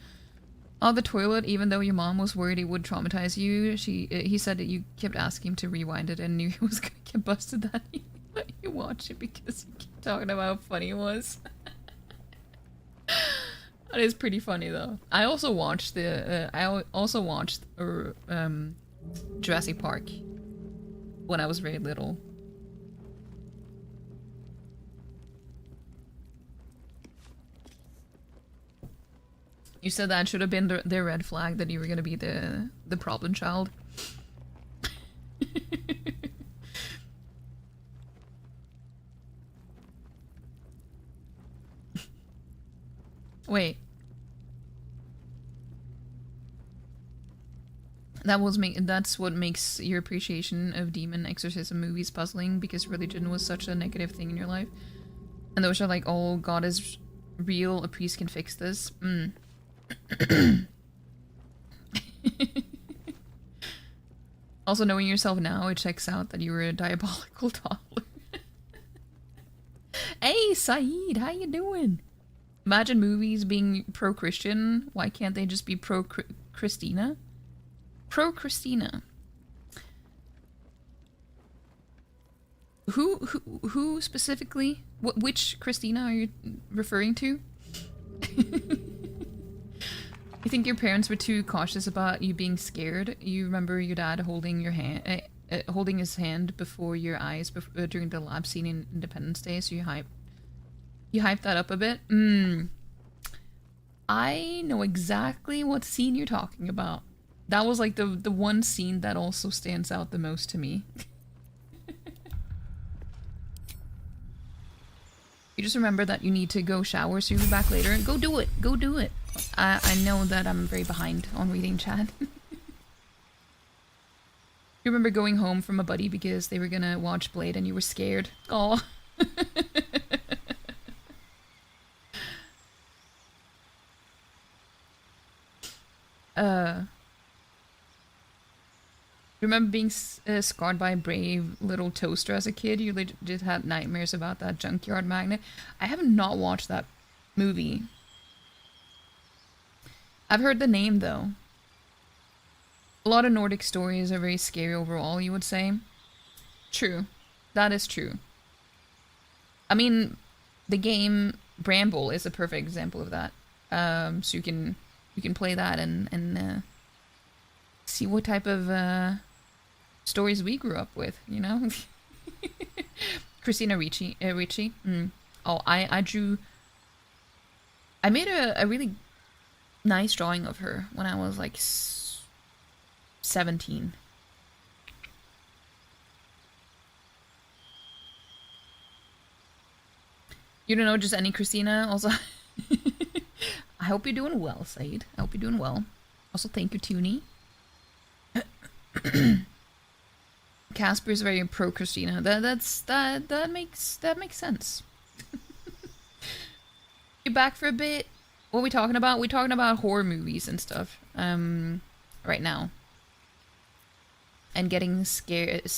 A: on the toilet, even though your mom was worried it would traumatize you. He said that you kept asking him to rewind it and knew he was gonna get busted that he let you watch it because you kept talking about how funny it was. That is pretty funny though. I also watched Jurassic Park when I was very little. You said that should have been the red flag that you were gonna be the problem child. Wait. That's what makes your appreciation of demon exorcism movies puzzling, because religion was such a negative thing in your life. And those are like, oh, God is real, a priest can fix this. Also, knowing yourself now, it checks out that you were a diabolical toddler. Hey, Saeed, how you doing? Imagine movies being pro-Christian. Why can't they just be pro-Christina? Pro-Christina. Who specifically? Which Christina are you referring to? You think your parents were too cautious about you being scared? You remember your dad holding your hand, holding his hand before your eyes during the lab scene in Independence Day, so you hyped that up a bit? I know exactly what scene you're talking about. That was like the one scene that also stands out the most to me. You just remember that you need to go shower, so you'll be back later. Go do it. Go do it. I know that I'm very behind on reading chat. You remember going home from a buddy because they were gonna watch Blade and you were scared? Oh. Remember being scarred by a brave little toaster as a kid? You legit had nightmares about that junkyard magnet. I have not watched that movie. I've heard the name though. A lot of Nordic stories are very scary overall, you would say. True. That is true. I mean, the game Bramble is a perfect example of that. So you can play that and see what type of stories we grew up with, you know. Christina Ricci. Oh, I drew. I made a really nice drawing of her when I was like 17. You don't know just any Christina? Also, I hope you're doing well, Said. I hope you're doing well. Also, thank you, Toonie. Casper's very pro Christina. That makes sense. You're back for a bit. What are we talking about? We're talking about horror movies and stuff. Right now. And getting scared